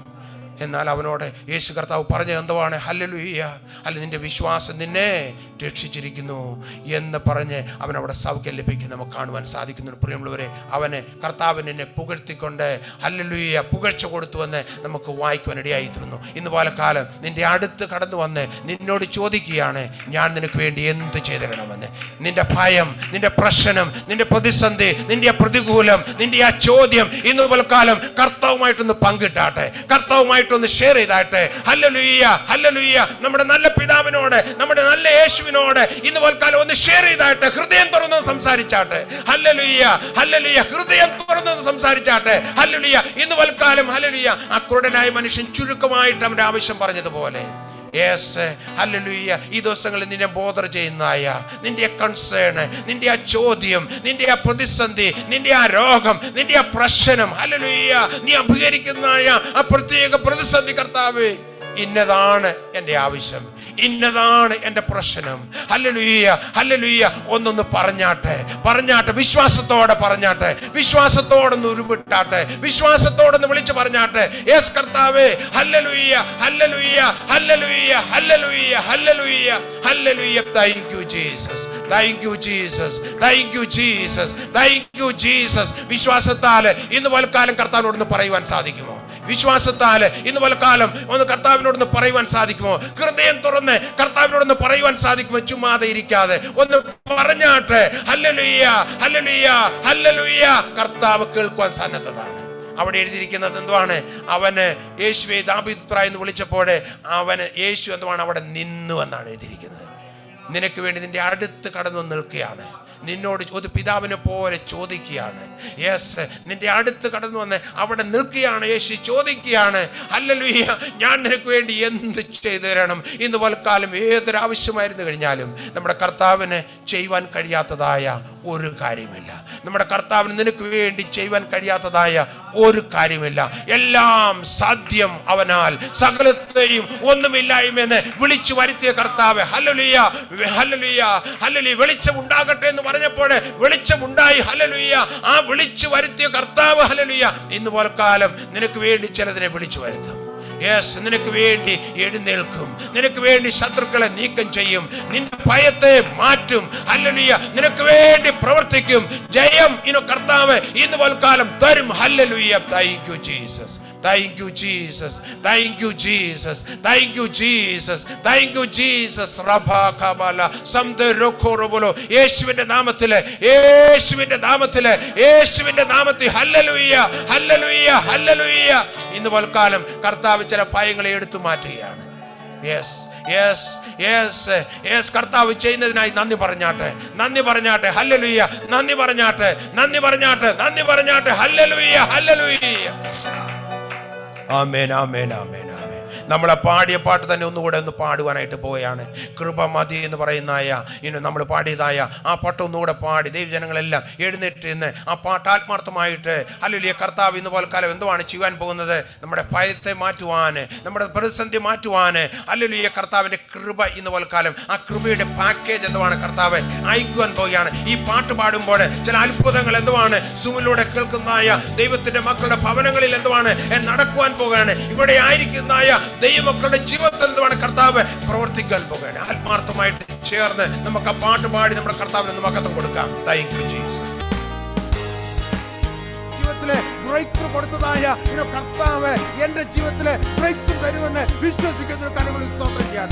എന്നാൽ അവനോട് യേശു കർത്താവ് പറഞ്ഞത് എന്തുവാണ്? ഹല്ലേലൂയ, അല്ല, നിന്റെ വിശ്വാസം നിന്നെ രക്ഷിച്ചിരിക്കുന്നു എന്ന് പറഞ്ഞ് അവനവിടെ സൗഖ്യം ലഭിക്കും നമുക്ക് കാണുവാൻ സാധിക്കുന്നു. പ്രിയമുള്ളവരെ, അവന് കർത്താവിനെ എന്നെ പുകഴ്ത്തിക്കൊണ്ട് ഹല്ലേലൂയ പുകഴ്ച കൊടുത്തുവെന്ന് നമുക്ക് വായിക്കുവാൻ ഇടയായിത്തീരുന്നു. ഇന്ന് പോലക്കാലം നിന്റെ അടുത്ത് കടന്നു വന്ന് നിന്നോട് ചോദിക്കുകയാണ്: ഞാൻ നിനക്ക് വേണ്ടി എന്ത് ചെയ്തിടണമെന്ന്. നിന്റെ ഭയം, നിന്റെ പ്രശ്നം, നിന്റെ പ്രതിസന്ധി, നിന്റെ പ്രതികൂലം, നിന്റെ ആ ചോദ്യം ഇന്ന് പോലക്കാലം കർത്താവുമായിട്ടൊന്ന് പങ്കിട്ടാട്ടെ, കർത്താവുമായിട്ടൊന്ന് ഷെയർ ചെയ്താട്ടെ. ഹല്ലേലൂയ, ഹല്ലേലൂയ. നമ്മുടെ നല്ല പിതാവിനോട്, നമ്മുടെ നല്ല യേശുവിനോട് ഇന്ന് പോൽക്കാലം ഒന്ന് ഷെയർ ചെയ്താട്ടെ. ഹൃദയം തുറന്ന് സംസാരിച്ചാട്ടെ. Hallelujah, hallelujah. ഹൃദയം തുറന്ന് സംസാരിച്ചാട്ടെ. ഹല്ലേലൂയ. ഇന്ന് പോൽക്കാലം ഹല്ലേലൂയ ആ കുരുടനായ മനുഷ്യൻ ചുരുക്കമായിട്ട് അവന്റെ ആവശ്യം പറഞ്ഞതുപോലെ ഹല്ലേലൂയ, ഈ ദിവസങ്ങളിൽ നിന്നെ ബോധർ ചെയ്യുന്നതായ നിന്റെ കൺസേൺ, നിന്റെ ആ ചോദ്യം, നിന്റെ ആ പ്രതിസന്ധി, നിന്റെ ആ രോഗം, നിന്റെ ആ പ്രശ്നം, ഹല്ലേലൂയ, നീ അഭികരിക്കുന്നതായ ആ പ്രത്യേക പ്രതിസന്ധി, കർത്താവേ, ഇന്നതാണ് എൻ്റെ ആവശ്യം, ഇന്നതാണ് എൻ്റെ പ്രശ്നം. Hallelujah, hallelujah. ഒന്നൊന്ന് പറഞ്ഞാട്ടെ, വിശ്വാസത്തോടെ പറഞ്ഞാട്ടെ, വിശ്വാസത്തോടൊന്ന് ഉരുവിട്ടാട്ടെ, വിശ്വാസത്തോടൊന്ന് വിളിച്ചു പറഞ്ഞാട്ടെ. യേസ് കർത്താവേ, hallelujah, hallelujah, hallelujah, hallelujah, hallelujah, hallelujah. Thank you Jesus, thank you Jesus, thank you Jesus, thank you Jesus. വിശ്വാസത്താൽ ഇന്ന് പോൽക്കാലം കർത്താവിനോടൊന്ന് പറയുവാൻ സാധിക്കുമോ? വിശ്വാസത്താൽ ഇന്ന് പോൽക്കാലം ഒന്ന് കർത്താവിനോടൊന്ന് പറയുവാൻ സാധിക്കുമോ? ഹൃദയം തുറന്ന് കർത്താവിനോടൊന്ന് പറയുവാൻ സാധിക്കുമോ? ചുമ്മാതെ ഇരിക്കാതെ ഒന്ന് പറഞ്ഞാട്ടെ. Hallelujah, hallelujah, hallelujah. കർത്താവ് കേൾക്കുവാൻ സന്നദ്ധതാണ്. അവിടെ എഴുതിയിരിക്കുന്നത് എന്തുവാണ്? അവന് യേശുവേ, ദാവീദ് പുത്ര എന്ന് വിളിച്ചപ്പോൾ അവന് യേശു എന്തുവാണ്? അവിടെ നിന്നു എന്നാണ് എഴുതിയിരിക്കുന്നത്. നിനക്ക് വേണ്ടി നിന്റെ അടുത്ത് കടന്നു നിൽക്കുകയാണ്. നിന്നോട് ഒരു പിതാവിനെ പോലെ ചോദിക്കുകയാണ്. നിന്റെ അടുത്ത് കടന്നു വന്ന് അവിടെ നിൽക്കുകയാണ്. യേശു ചോദിക്കുകയാണ്: ഹല്ലേലൂയ, ഞാൻ നിനക്ക് വേണ്ടി എന്ത് ചെയ്തു തരണം? ഇന്ന് പോൽക്കാലം ഏതൊരാവശ്യമായിരുന്നു കഴിഞ്ഞാലും നമ്മുടെ കർത്താവിന് ചെയ്യുവാൻ കഴിയാത്തതായ ഒരു കാര്യമില്ല. നമ്മുടെ കർത്താവിന് നിനക്ക് വേണ്ടി ചെയ്യുവാൻ കഴിയാത്തതായ ഒരു കാര്യമില്ല. എല്ലാം സാധ്യം അവനാൽ, സകലത്തെയും ഒന്നുമില്ലായ്മയെന്ന് വിളിച്ചു വരുത്തിയ കർത്താവ്. Hallelujah, hallelujah, hallelujah. വെളിച്ചം ഉണ്ടാകട്ടെ എന്ന് പറഞ്ഞപ്പോൾ വെളിച്ചമുണ്ടായി. ഹല്ലേലൂയ. ആ വിളിച്ചു വരുത്തിയ കർത്താവ്. ഹല്ലേലൂയ. ഇന്ന് പോൽക്കാലം നിനക്ക് വേണ്ടി ചിലതിനെ വിളിച്ചു വരുത്തും. നിനക്ക് വേണ്ടി എഴുന്നേൽക്കും. നിനക്ക് വേണ്ടി ശത്രുക്കളെ നീക്കം ചെയ്യും. നിന്റെ ഭയത്തെ മാറ്റും. ഹല്ലേലൂയ. നിനക്ക് വേണ്ടി പ്രവർത്തിക്കും. ജയം കർത്താവ് ഇന്ന് പോൽക്കാലം തരും. Hallelujah. Thank you Jesus. Thank you, Jesus. Thank you, Jesus. Thank you, Jesus. Thank you, Jesus. Rabba kabala samde rokorobolo. യേശുവിന്റെ നാമത്തിലെ, യേശുവിന്റെ നാമത്തിലെ, യേശുവിന്റെ നാമത്തിൽ ഹല്ലേലൂയ, ഹല്ലേലൂയ, ഹല്ലേലൂയ. ഇന്ന് പൽക്കാലം കർത്താവ് ചില ഭയങ്ങളെ എടുത്തു മാറ്റുകയാണ്. Yes, yes, yes, yes. കർത്താവ് ചെയ്യുന്നതിനായി നന്ദി പറഞ്ഞാട്ടെ, നന്ദി പറഞ്ഞാട്ടെ, ഹല്ലേലൂയ, നന്ദി പറഞ്ഞാട്ടെ, നന്ദി പറഞ്ഞാട്ടെ, നന്ദി പറഞ്ഞാട്ടെ, ഹല്ലേലൂയ, ഹല്ലേലൂയ. ആമേൻ, ആമേൻ, ആമേൻ, ആമേൻ. നമ്മളെ പാടിയ പാട്ട് തന്നെ ഒന്നുകൂടെ ഒന്ന് പാടുവാനായിട്ട് പോവുകയാണ്. കൃപ മതി എന്ന് പറയുന്നതായ നമ്മൾ പാടിയതായ ആ പാട്ട് ഒന്നുകൂടെ പാടി ദൈവജനങ്ങളെല്ലാം എഴുന്നേറ്റ് നിന്ന് ആ പാട്ട് ആത്മാർത്ഥമായിട്ട് ഹല്ലേലൂയ. കർത്താവ് ഇന്ന് പോൽക്കാലം എന്തുവാണ് ചെയ്യുവാൻ പോകുന്നത്? നമ്മുടെ ഭയത്തെ മാറ്റുവാന്, നമ്മുടെ പ്രതിസന്ധി മാറ്റുവാന് ഹല്ലേലൂയ. കർത്താവിന്റെ കൃപ ഇന്ന് പോൽക്കാലം ആ കൃപയുടെ പാക്കേജ് എന്തുവാണ് കർത്താവ് അയക്കുവാൻ പോവുകയാണ്. ഈ പാട്ട് പാടുമ്പോൾ ചില അത്ഭുതങ്ങൾ എന്തുവാണ് സുമിലൂടെ കേൾക്കുന്നതായ ദൈവത്തിന്റെ മക്കളുടെ ഭവനങ്ങളിൽ എന്തുവാണ് നടക്കുവാൻ പോവുകയാണ്. ഇവിടെ ആയിരിക്കുന്നതായ ദൈവമക്കളുടെ ജീവിതത്തിൽ എന്തുവാണ് കർത്താവ് പ്രവർത്തിക്കാൻ പോവുകയാണ്. ആത്മാർത്ഥമായിട്ട് ചേർന്ന് നമുക്ക് ആ പാട്ട് പാടി നമ്മുടെ കർത്താവിന് മഹത്വം കൊടുക്കാം. Thank you Jesus. ജീവിതത്തിലെ ബ്രേക്ക് ത്രൂ കൊടുത്തതായ കർത്താവ് എന്റെ ജീവിതത്തിലെ ബ്രേക്ക് ത്രൂ തരുമെന്ന് വിശ്വസിക്കുന്ന ഒരു കരങ്ങളിൽ സ്തോത്രം ചെയ്യാൻ